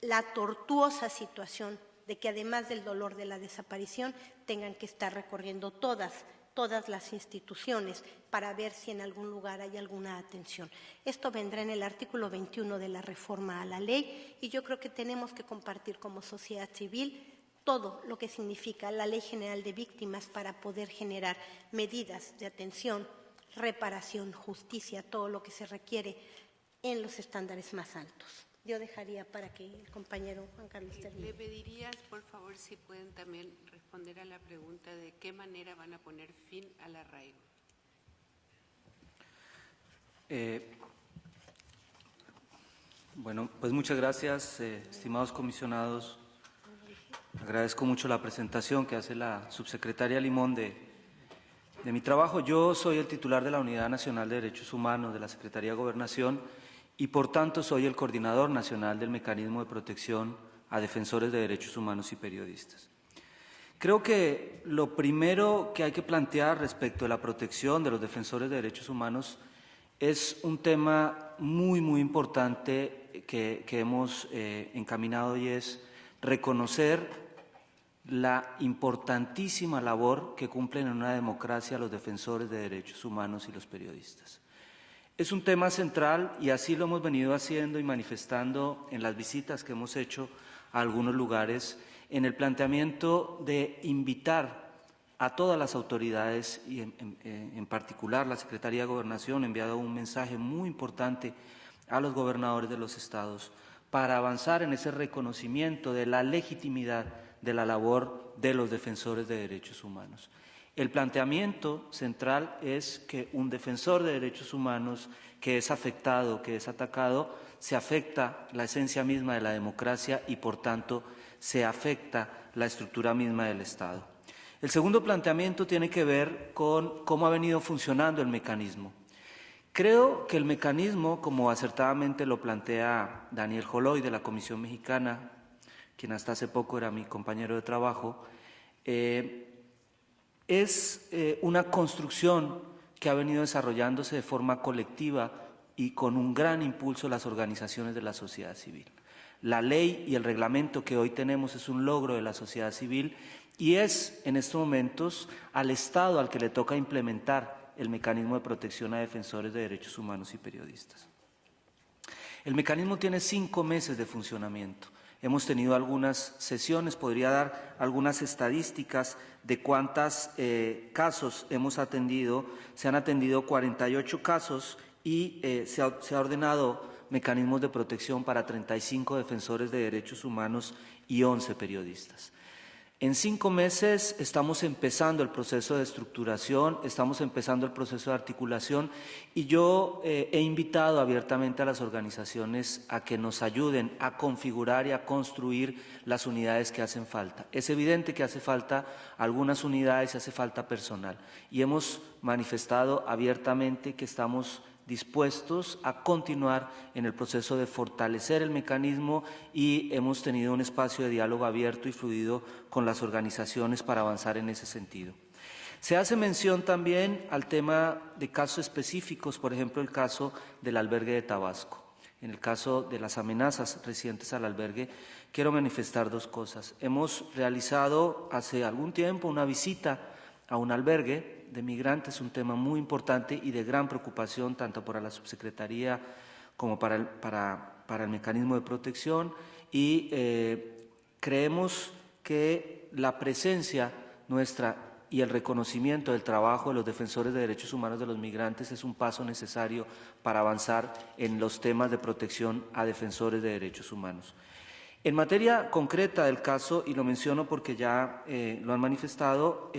la tortuosa situación de que, además del dolor de la desaparición, tengan que estar recorriendo todas las instituciones para ver si en algún lugar hay alguna atención. Esto vendrá en el artículo 21 de la reforma a la ley, y yo creo que tenemos que compartir como sociedad civil todo lo que significa la Ley General de Víctimas para poder generar medidas de atención, reparación, justicia, todo lo que se requiere en los estándares más altos. Yo dejaría para que el compañero Juan Carlos termine. Le pedirías, por favor, si pueden también responder a la pregunta de qué manera van a poner fin al arraigo. Bueno, pues muchas gracias, estimados comisionados. Agradezco mucho la presentación que hace la subsecretaria Limón de mi trabajo. Yo soy el titular de la Unidad Nacional de Derechos Humanos de la Secretaría de Gobernación y, por tanto, soy el coordinador nacional del Mecanismo de Protección a Defensores de Derechos Humanos y Periodistas. Creo que lo primero que hay que plantear respecto a la protección de los defensores de derechos humanos es un tema muy, muy importante que hemos encaminado, y es reconocer la importantísima labor que cumplen en una democracia los defensores de derechos humanos y los periodistas. Es un tema central y así lo hemos venido haciendo y manifestando en las visitas que hemos hecho a algunos lugares, en el planteamiento de invitar a todas las autoridades y en particular la Secretaría de Gobernación ha enviado un mensaje muy importante a los gobernadores de los estados para avanzar en ese reconocimiento de la legitimidad de la labor de los defensores de derechos humanos. El planteamiento central es que un defensor de derechos humanos que es afectado, que es atacado, se afecta la esencia misma de la democracia y, por tanto, se afecta la estructura misma del Estado. El segundo planteamiento tiene que ver con cómo ha venido funcionando el mecanismo. Creo que el mecanismo, como acertadamente lo plantea Daniel Joloy de la Comisión Mexicana, quien hasta hace poco era mi compañero de trabajo, es una construcción que ha venido desarrollándose de forma colectiva y con un gran impulso de las organizaciones de la sociedad civil. La ley y el reglamento que hoy tenemos es un logro de la sociedad civil y es en estos momentos al Estado al que le toca implementar el mecanismo de protección a defensores de derechos humanos y periodistas. El mecanismo tiene 5 meses de funcionamiento. Hemos tenido algunas sesiones, podría dar algunas estadísticas de cuántos casos hemos atendido. Se han atendido 48 casos y se ha ordenado mecanismos de protección para 35 defensores de derechos humanos y 11 periodistas. En 5 meses estamos empezando el proceso de estructuración, estamos empezando el proceso de articulación y yo he invitado abiertamente a las organizaciones a que nos ayuden a configurar y a construir las unidades que hacen falta. Es evidente que hace falta algunas unidades y hace falta personal y hemos manifestado abiertamente que estamos dispuestos a continuar en el proceso de fortalecer el mecanismo y hemos tenido un espacio de diálogo abierto y fluido con las organizaciones para avanzar en ese sentido. Se hace mención también al tema de casos específicos, por ejemplo, el caso del albergue de Tabasco. En el caso de las amenazas recientes al albergue, quiero manifestar 2 cosas. Hemos realizado hace algún tiempo una visita a un albergue de migrantes, un tema muy importante y de gran preocupación tanto para la subsecretaría como para el mecanismo de protección y creemos que la presencia nuestra y el reconocimiento del trabajo de los defensores de derechos humanos de los migrantes es un paso necesario para avanzar en los temas de protección a defensores de derechos humanos. En materia concreta del caso, y lo menciono porque ya lo han manifestado,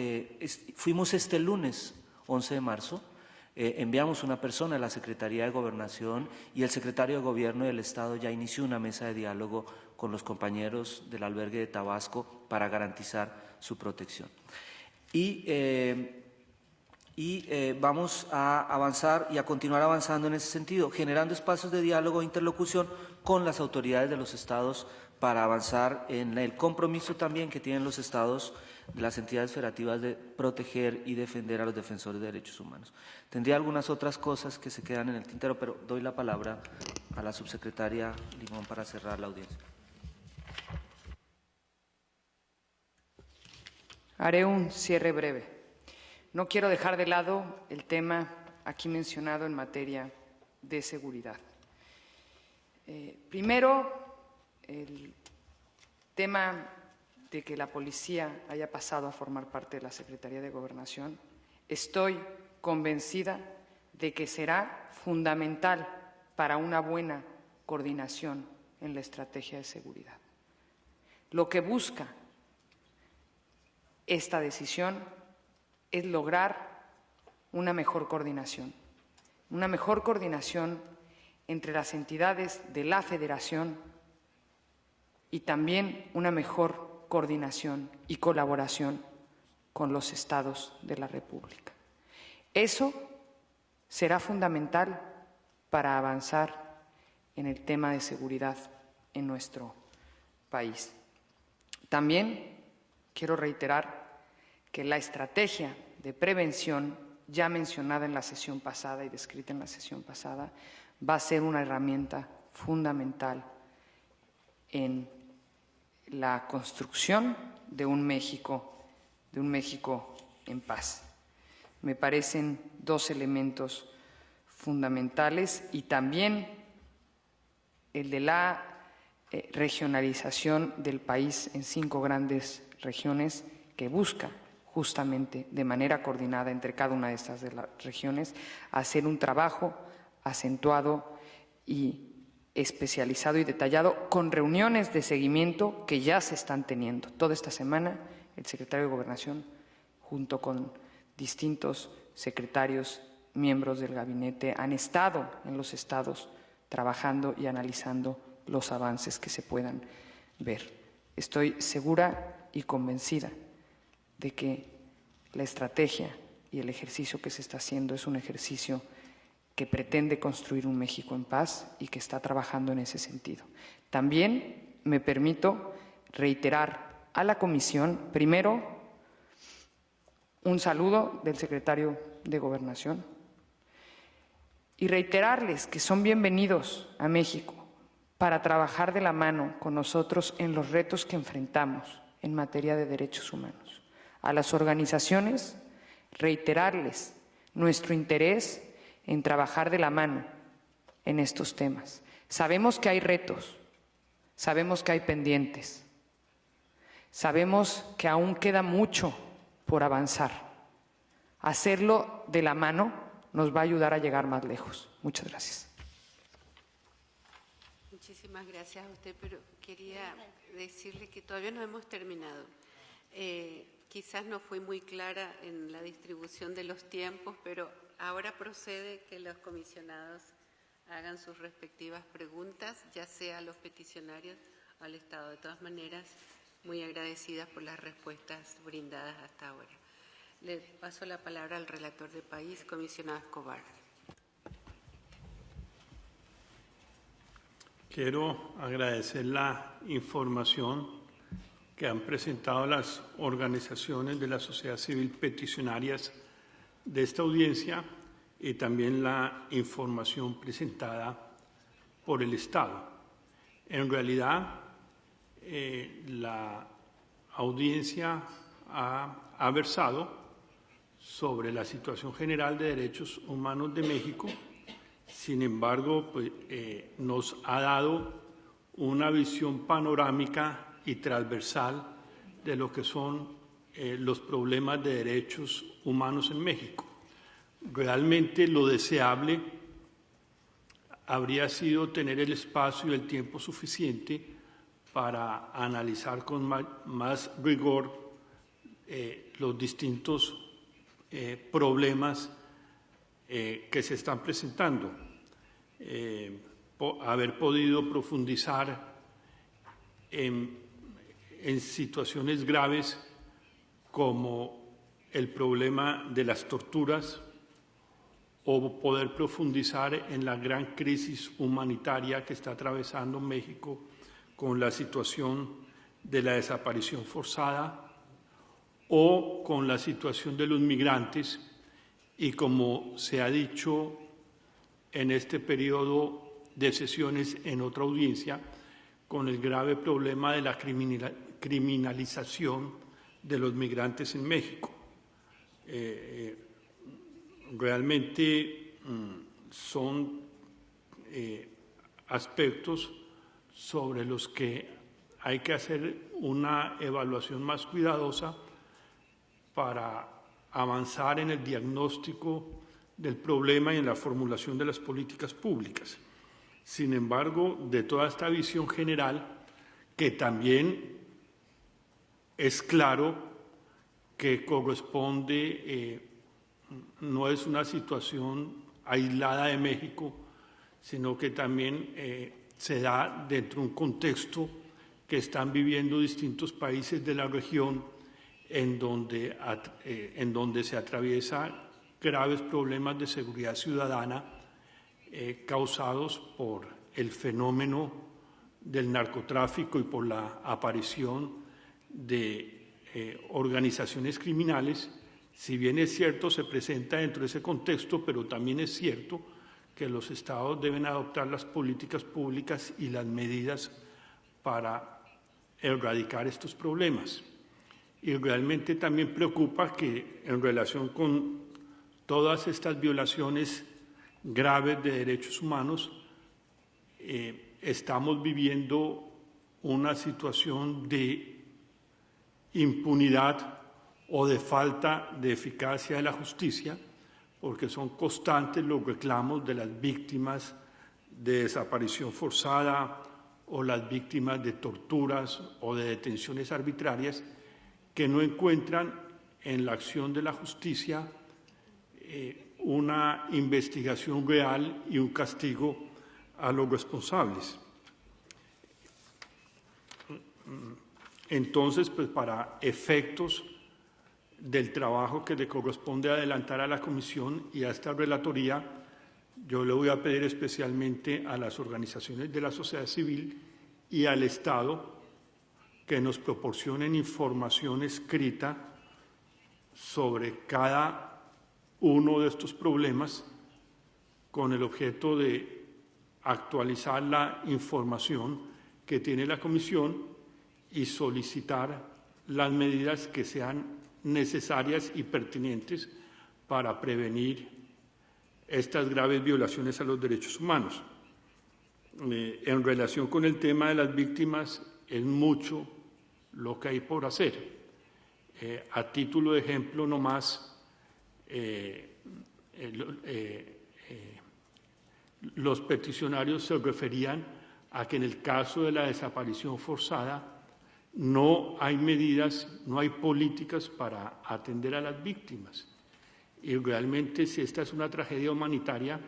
fuimos este lunes, 11 de marzo, enviamos una persona a la Secretaría de Gobernación y el secretario de Gobierno del Estado ya inició una mesa de diálogo con los compañeros del albergue de Tabasco para garantizar su protección. Y vamos a avanzar y a continuar avanzando en ese sentido, generando espacios de diálogo e interlocución con las autoridades de los estados para avanzar en el compromiso también que tienen los estados, las entidades federativas de proteger y defender a los defensores de derechos humanos. Tendría algunas otras cosas que se quedan en el tintero, pero doy la palabra a la subsecretaria Limón para cerrar la audiencia. Haré un cierre breve. No quiero dejar de lado el tema aquí mencionado en materia de seguridad. Primero, el tema de que la policía haya pasado a formar parte de la Secretaría de Gobernación, estoy convencida de que será fundamental para una buena coordinación en la estrategia de seguridad. Lo que busca esta decisión es lograr una mejor coordinación entre las entidades de la Federación y también una mejor coordinación y colaboración con los estados de la República. Eso será fundamental para avanzar en el tema de seguridad en nuestro país. También quiero reiterar que la estrategia de prevención ya mencionada en la sesión pasada y descrita en la sesión pasada va a ser una herramienta fundamental en la construcción de un México en paz. Me parecen dos elementos fundamentales, y también el de la regionalización del país en 5 grandes regiones, que busca justamente de manera coordinada entre cada una de estas regiones hacer un trabajo acentuado y especializado y detallado, con reuniones de seguimiento que ya se están teniendo. Toda esta semana el secretario de Gobernación, junto con distintos secretarios, miembros del gabinete, han estado en los estados trabajando y analizando los avances que se puedan ver. Estoy segura y convencida de que la estrategia y el ejercicio que se está haciendo es un ejercicio que pretende construir un México en paz y que está trabajando en ese sentido. También me permito reiterar a la Comisión, primero, un saludo del secretario de Gobernación y reiterarles que son bienvenidos a México para trabajar de la mano con nosotros en los retos que enfrentamos en materia de derechos humanos. A las organizaciones, reiterarles nuestro interés en trabajar de la mano en estos temas. Sabemos que hay retos, sabemos que hay pendientes, sabemos que aún queda mucho por avanzar. Hacerlo de la mano nos va a ayudar a llegar más lejos. Muchas gracias. Muchísimas gracias a usted, pero quería decirle que todavía no hemos terminado. Quizás no fui muy clara en la distribución de los tiempos, pero ahora procede que los comisionados hagan sus respectivas preguntas, ya sea a los peticionarios o al Estado. De todas maneras, muy agradecidas por las respuestas brindadas hasta ahora. Le paso la palabra al relator de país, comisionado Escobar. Quiero agradecer la información que han presentado las organizaciones de la sociedad civil peticionarias de esta audiencia y también la información presentada por el Estado. En realidad, la audiencia ha versado sobre la situación general de derechos humanos de México. Sin embargo, nos ha dado una visión panorámica y transversal de lo que son los problemas de derechos humanos en México. Realmente lo deseable habría sido tener el espacio y el tiempo suficiente para analizar con más rigor los distintos problemas que se están presentando. Haber podido profundizar en situaciones graves como el problema de las torturas, o poder profundizar en la gran crisis humanitaria que está atravesando México con la situación de la desaparición forzada, o con la situación de los migrantes, y como se ha dicho en este periodo de sesiones en otra audiencia, con el grave problema de la criminalización de los migrantes en México. Realmente son aspectos sobre los que hay que hacer una evaluación más cuidadosa para avanzar en el diagnóstico del problema y en la formulación de las políticas públicas. Sin embargo, de toda esta visión general, que también es claro que corresponde, no es una situación aislada de México, sino que también se da dentro de un contexto que están viviendo distintos países de la región, en donde se atraviesa graves problemas de seguridad ciudadana causados por el fenómeno del narcotráfico y por la aparición de organizaciones criminales. Si bien es cierto, se presenta dentro de ese contexto, pero también es cierto que los estados deben adoptar las políticas públicas y las medidas para erradicar estos problemas. Y realmente también preocupa que en relación con todas estas violaciones graves de derechos humanos, estamos viviendo una situación de impunidad o de falta de eficacia de la justicia, porque son constantes los reclamos de las víctimas de desaparición forzada o las víctimas de torturas o de detenciones arbitrarias que no encuentran en la acción de la justicia una investigación real y un castigo a los responsables. Entonces, pues para efectos del trabajo que le corresponde adelantar a la Comisión y a esta relatoría, yo le voy a pedir especialmente a las organizaciones de la sociedad civil y al Estado que nos proporcionen información escrita sobre cada uno de estos problemas con el objeto de actualizar la información que tiene la Comisión y solicitar las medidas que sean necesarias y pertinentes para prevenir estas graves violaciones a los derechos humanos. En relación con el tema de las víctimas, es mucho lo que hay por hacer. A título de ejemplo, nomás, los peticionarios se referían a que en el caso de la desaparición forzada no hay medidas, no hay políticas para atender a las víctimas. Y realmente, si esta es una tragedia humanitaria,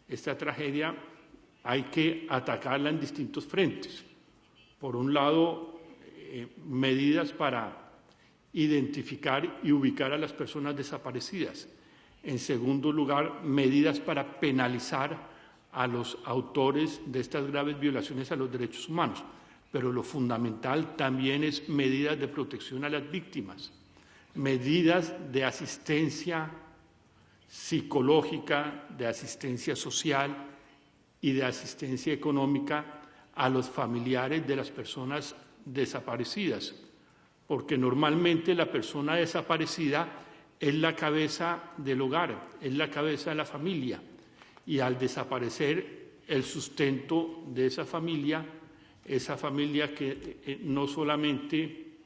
esta tragedia hay que atacarla en distintos frentes. Por un lado, medidas para identificar y ubicar a las personas desaparecidas. En segundo lugar, medidas para penalizar a los autores de estas graves violaciones a los derechos humanos. Pero lo fundamental también es medidas de protección a las víctimas, medidas de asistencia psicológica, de asistencia social y de asistencia económica a los familiares de las personas desaparecidas, porque normalmente la persona desaparecida es la cabeza del hogar, es la cabeza de la familia, y al desaparecer el sustento de esa familia que no solamente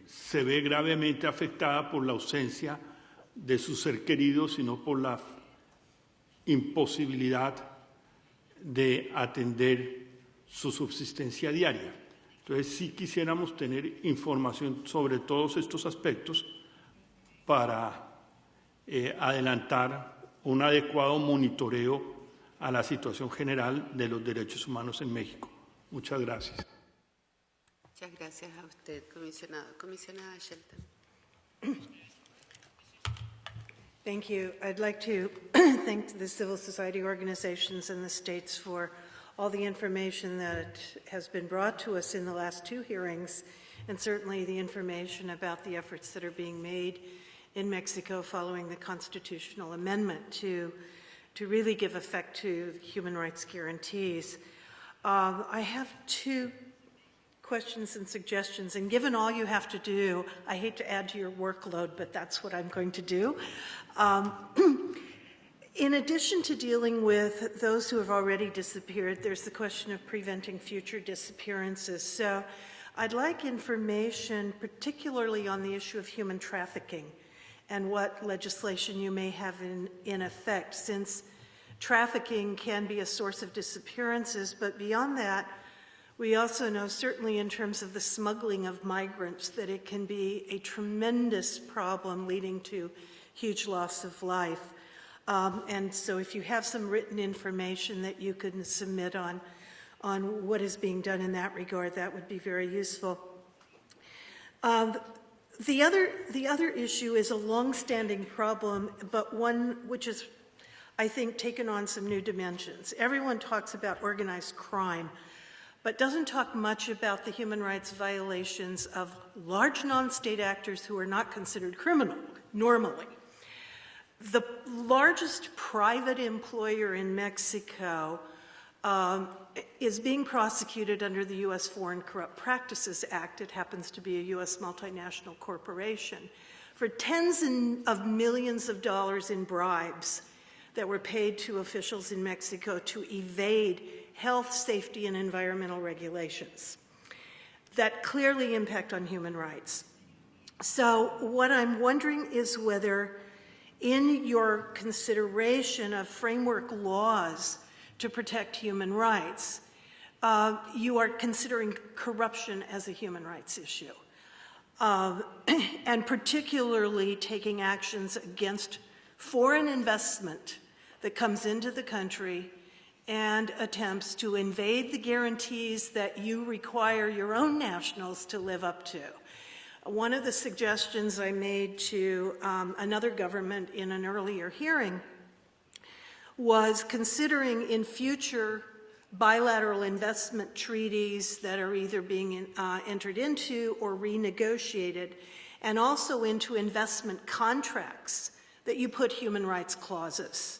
se ve gravemente afectada por la ausencia de su ser querido, sino por la imposibilidad de atender su subsistencia diaria. Entonces, sí quisiéramos tener información sobre todos estos aspectos para adelantar un adecuado monitoreo a la situación general de los derechos humanos en México. Muchas gracias. Muchas gracias a usted, comisionado. Comisionada Shelton. Thank you. I'd like to thank the civil society organizations and the states for all the information that has been brought to us in the last two hearings, and certainly the information about the efforts that are being made in Mexico following the constitutional amendment to really give effect to human rights guarantees. I have two questions and suggestions, and given all you have to do, I hate to add to your workload, but that's what I'm going to do. In addition to dealing with those who have already disappeared, there's the question of preventing future disappearances. So I'd like information particularly on the issue of human trafficking and what legislation you may have in effect, since trafficking can be a source of disappearances, but beyond that, we also know, certainly in terms of the smuggling of migrants, that it can be a tremendous problem leading to huge loss of life. And so if you have some written information that you could submit on what is being done in that regard, that would be very useful. The other issue is a long-standing problem, but one which is, I think, taken on some new dimensions. Everyone talks about organized crime, but doesn't talk much about the human rights violations of large non-state actors who are not considered criminal normally. The largest private employer in Mexico is being prosecuted under the U.S. Foreign Corrupt Practices Act. It happens to be a U.S. multinational corporation, for tens of millions of dollars in bribes that were paid to officials in Mexico to evade health, safety, and environmental regulations that clearly impact on human rights. So what I'm wondering is whether in your consideration of framework laws to protect human rights, you are considering corruption as a human rights issue, and particularly taking actions against foreign investment that comes into the country and attempts to invade the guarantees that you require your own nationals to live up to. One of the suggestions I made to another government in an earlier hearing was considering in future bilateral investment treaties that are either being entered into or renegotiated, and also into investment contracts that you put human rights clauses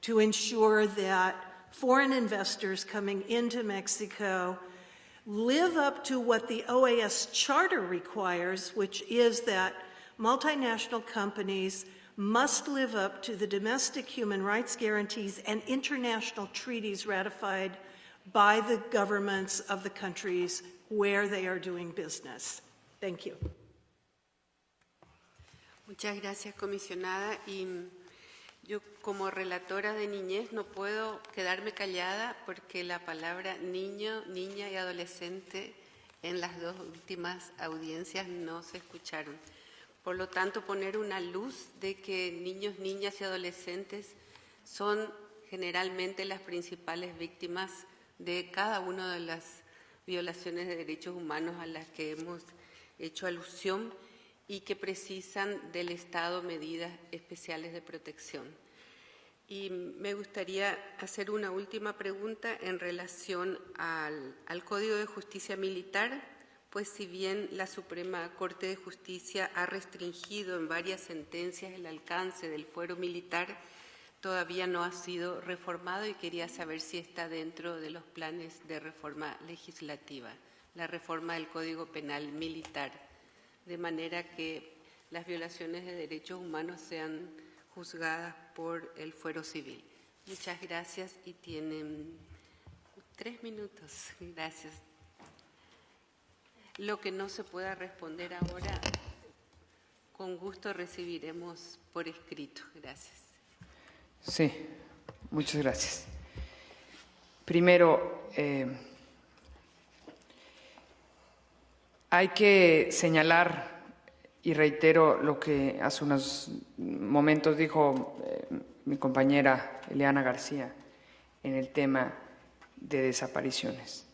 to ensure that foreign investors coming into Mexico live up to what the OAS Charter requires, which is that multinational companies must live up to the domestic human rights guarantees and international treaties ratified by the governments of the countries where they are doing business. Thank you. Muchas gracias, comisionada. Y yo, como relatora de niñez, no puedo quedarme callada porque la palabra niño, niña y adolescente en las dos últimas audiencias no se escucharon. Por lo tanto, poner una luz de que niños, niñas y adolescentes son generalmente las principales víctimas de cada una de las violaciones de derechos humanos a las que hemos hecho alusión y que precisan del Estado medidas especiales de protección. Y me gustaría hacer una última pregunta en relación al Código de Justicia Militar, pues si bien la Suprema Corte de Justicia ha restringido en varias sentencias el alcance del fuero militar, todavía no ha sido reformado y quería saber si está dentro de los planes de reforma legislativa, la reforma del Código Penal Militar, de manera que las violaciones de derechos humanos sean juzgadas por el fuero civil. Muchas gracias y tienen 3 minutos. Gracias. Lo que no se pueda responder ahora, con gusto recibiremos por escrito. Gracias. Sí, muchas gracias. Primero, hay que señalar, y reitero lo que hace unos momentos dijo mi compañera Eliana García en el tema de desapariciones.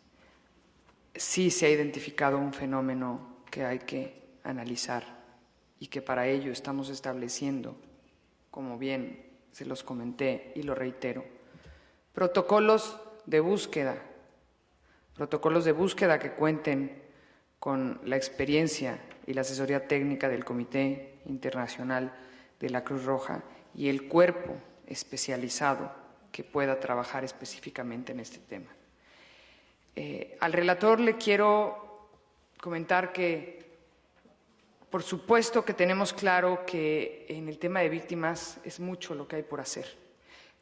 Sí se ha identificado un fenómeno que hay que analizar y que para ello estamos estableciendo, como bien se los comenté y lo reitero, protocolos de búsqueda que cuenten con la experiencia y la asesoría técnica del Comité Internacional de la Cruz Roja y el cuerpo especializado que pueda trabajar específicamente en este tema. Al relator le quiero comentar que, por supuesto que tenemos claro que en el tema de víctimas es mucho lo que hay por hacer,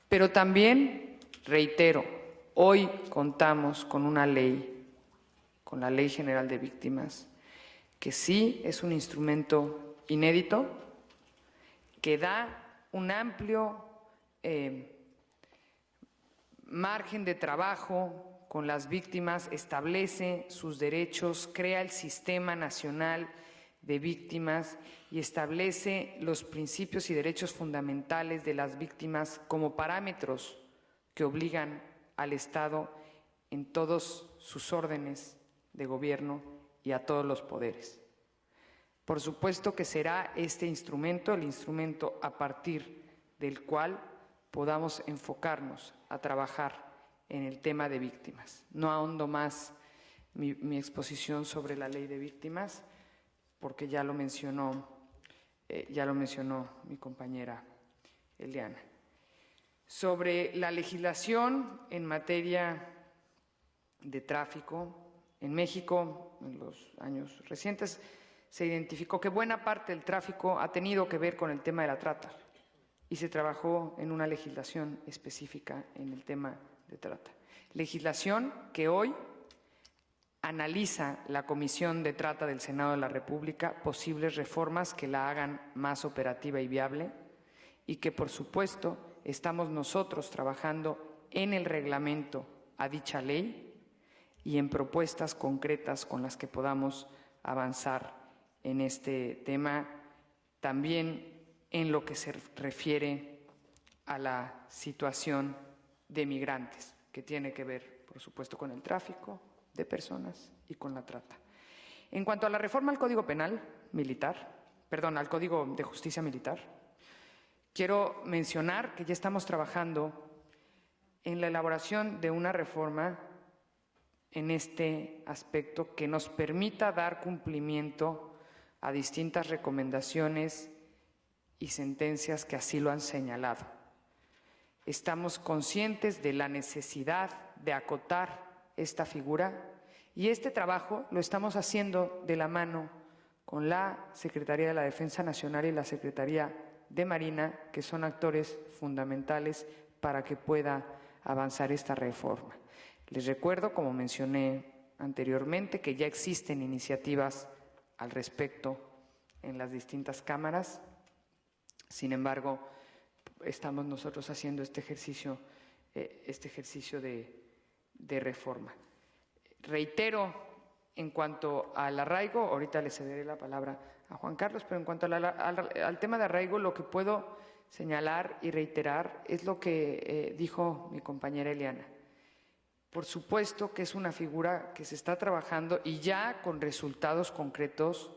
pero también, reitero, hoy contamos con una ley, con la Ley General de Víctimas, que sí es un instrumento inédito, que da un amplio margen de trabajo con las víctimas, establece sus derechos, crea el Sistema Nacional de Víctimas y establece los principios y derechos fundamentales de las víctimas como parámetros que obligan al Estado en todos sus órdenes de gobierno y a todos los poderes. Por supuesto que será este instrumento el instrumento a partir del cual podamos enfocarnos a trabajar en el tema de víctimas. No ahondo más mi exposición sobre la ley de víctimas, porque ya lo mencionó mi compañera Eliana. Sobre la legislación en materia de tráfico, en México, en los años recientes, se identificó que buena parte del tráfico ha tenido que ver con el tema de la trata y se trabajó en una legislación específica en el tema de trata. Legislación que hoy analiza la Comisión de Trata del Senado de la República posibles reformas que la hagan más operativa y viable y que, por supuesto, estamos nosotros trabajando en el reglamento a dicha ley y en propuestas concretas con las que podamos avanzar en este tema, también en lo que se refiere a la situación de migrantes, que tiene que ver, por supuesto, con el tráfico de personas y con la trata. En cuanto a la reforma al Código Penal militar, al Código de Justicia Militar, quiero mencionar que ya estamos trabajando en la elaboración de una reforma en este aspecto que nos permita dar cumplimiento a distintas recomendaciones y sentencias que así lo han señalado. Estamos conscientes de la necesidad de acotar esta figura y este trabajo lo estamos haciendo de la mano con la Secretaría de la Defensa Nacional y la Secretaría de Marina, que son actores fundamentales para que pueda avanzar esta reforma. Les recuerdo, como mencioné anteriormente, que ya existen iniciativas al respecto en las distintas cámaras. Sin embargo, estamos nosotros haciendo este ejercicio de reforma. Reitero, en cuanto al arraigo, ahorita le cederé la palabra a Juan Carlos, pero en cuanto al tema de arraigo, lo que puedo señalar y reiterar es lo que dijo mi compañera Eliana. Por supuesto que es una figura que se está trabajando y ya con resultados concretos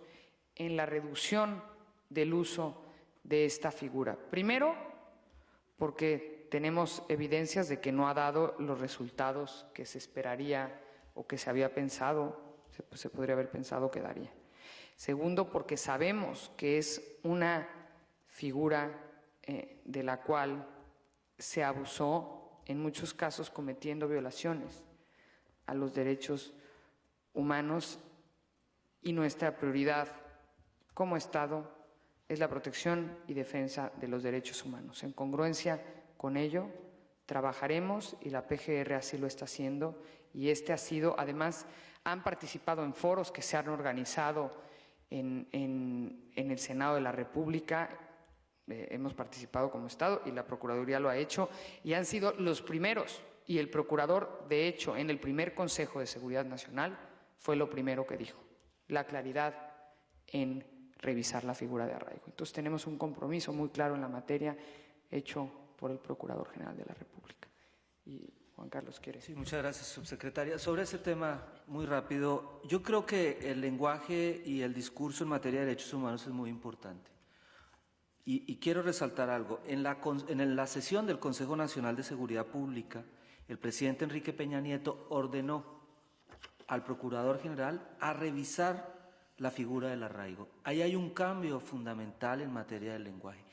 en la reducción del uso de esta figura. Primero, porque tenemos evidencias de que no ha dado los resultados que se esperaría o que se había pensado, se podría haber pensado que daría. Segundo, porque sabemos que es una figura de la cual se abusó en muchos casos cometiendo violaciones a los derechos humanos y nuestra prioridad como Estado es la protección y defensa de los derechos humanos. En congruencia con ello, trabajaremos y la PGR así lo está haciendo y además, han participado en foros que se han organizado en el Senado de la República. Hemos participado como Estado y la Procuraduría lo ha hecho y han sido los primeros y el Procurador, de hecho, en el primer Consejo de Seguridad Nacional fue lo primero que dijo, la claridad en revisar la figura de arraigo. Entonces tenemos un compromiso muy claro en la materia hecho por el Procurador General de la República. Y Juan Carlos quiere. Sí, muchas gracias, subsecretaria. Sobre ese tema, muy rápido, yo creo que el lenguaje y el discurso en materia de derechos humanos es muy importante. Y quiero resaltar algo. En la sesión del Consejo Nacional de Seguridad Pública, el presidente Enrique Peña Nieto ordenó al Procurador General a revisar la figura del arraigo. Ahí hay un cambio fundamental en materia del lenguaje.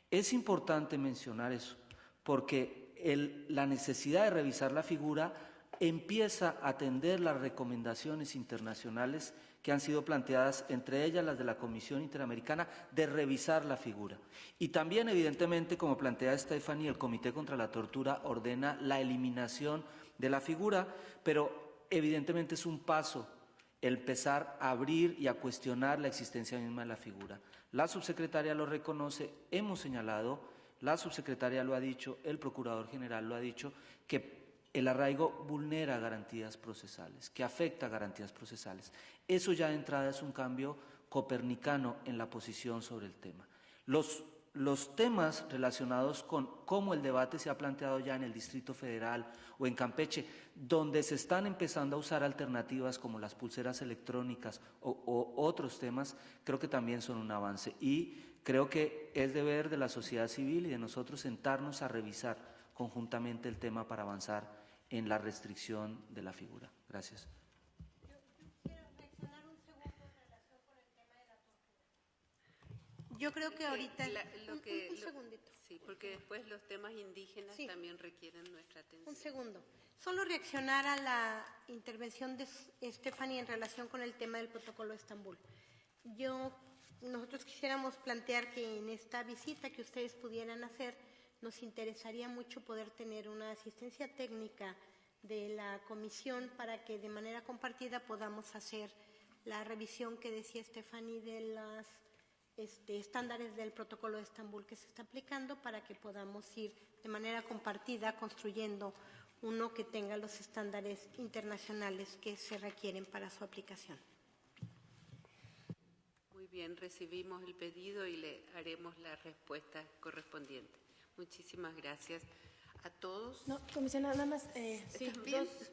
Es importante mencionar eso, porque la necesidad de revisar la figura empieza a atender las recomendaciones internacionales que han sido planteadas, entre ellas las de la Comisión Interamericana, de revisar la figura. Y también, evidentemente, como plantea Stephanie, el Comité contra la Tortura ordena la eliminación de la figura, pero evidentemente es un paso el empezar a abrir y a cuestionar la existencia misma de la figura. La subsecretaria lo reconoce, hemos señalado, la subsecretaria lo ha dicho, el Procurador General lo ha dicho, que el arraigo vulnera garantías procesales, que afecta garantías procesales. Eso ya de entrada es un cambio copernicano en la posición sobre el tema. Los los temas relacionados con cómo el debate se ha planteado ya en el Distrito Federal o en Campeche, donde se están empezando a usar alternativas como las pulseras electrónicas o otros temas, creo que también son un avance. Y creo que es deber de la sociedad civil y de nosotros sentarnos a revisar conjuntamente el tema para avanzar en la restricción de la figura. Gracias. Yo creo que ahorita... un segundito. Sí, porque después los temas indígenas también requieren nuestra atención. Un segundo. Solo reaccionar a la intervención de Stephanie en relación con el tema del protocolo de Estambul. Nosotros quisiéramos plantear que en esta visita que ustedes pudieran hacer, nos interesaría mucho poder tener una asistencia técnica de la comisión para que de manera compartida podamos hacer la revisión que decía Stephanie de las estándares del protocolo de Estambul que se está aplicando, para que podamos ir de manera compartida construyendo uno que tenga los estándares internacionales que se requieren para su aplicación. Muy bien, recibimos el pedido y le haremos la respuesta correspondiente. Muchísimas gracias a todos. No, comisionada, nada más,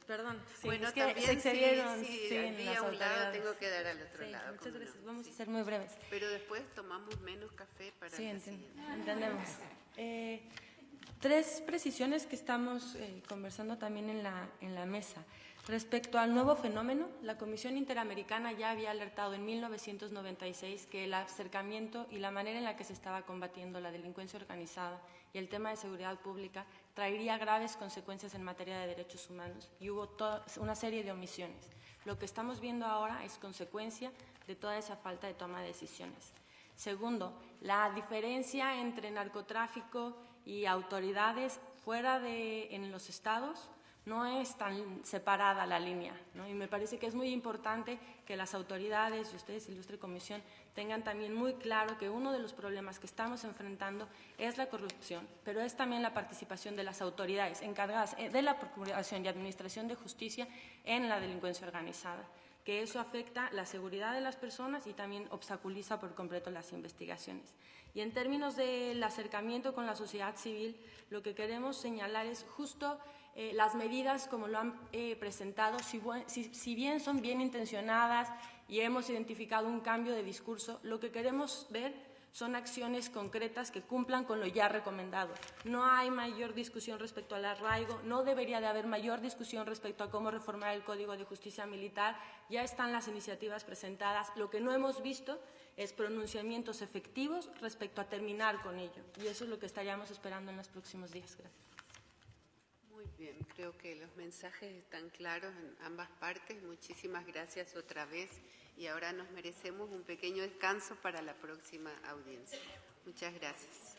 perdón. Sí, bueno, es que también se excedieron. sí, a un lado tengo que dar al otro lado. Muchas gracias, vamos a ser muy breves. Pero después tomamos menos café para... Sí, entendemos. 3 precisiones que estamos conversando también en la mesa. Respecto al nuevo fenómeno, la Comisión Interamericana ya había alertado en 1996 que el acercamiento y la manera en la que se estaba combatiendo la delincuencia organizada y el tema de seguridad pública traería graves consecuencias en materia de derechos humanos, y hubo una serie de omisiones. Lo que estamos viendo ahora es consecuencia de toda esa falta de toma de decisiones. Segundo, la diferencia entre narcotráfico y autoridades en los estados no es tan separada la línea, ¿no? Y me parece que es muy importante que las autoridades y ustedes, ilustre comisión, tengan también muy claro que uno de los problemas que estamos enfrentando es la corrupción, pero es también la participación de las autoridades encargadas de la Procuración y Administración de Justicia en la delincuencia organizada, que eso afecta la seguridad de las personas y también obstaculiza por completo las investigaciones. Y en términos del acercamiento con la sociedad civil, lo que queremos señalar es justo las medidas como lo han presentado, si bien son bien intencionadas y hemos identificado un cambio de discurso, lo que queremos ver son acciones concretas que cumplan con lo ya recomendado. No hay mayor discusión respecto al arraigo, no debería de haber mayor discusión respecto a cómo reformar el Código de Justicia Militar, ya están las iniciativas presentadas, lo que no hemos visto es pronunciamientos efectivos respecto a terminar con ello, y eso es lo que estaríamos esperando en los próximos días. Gracias. Muy bien, creo que los mensajes están claros en ambas partes. Muchísimas gracias otra vez, y ahora nos merecemos un pequeño descanso para la próxima audiencia. Muchas gracias.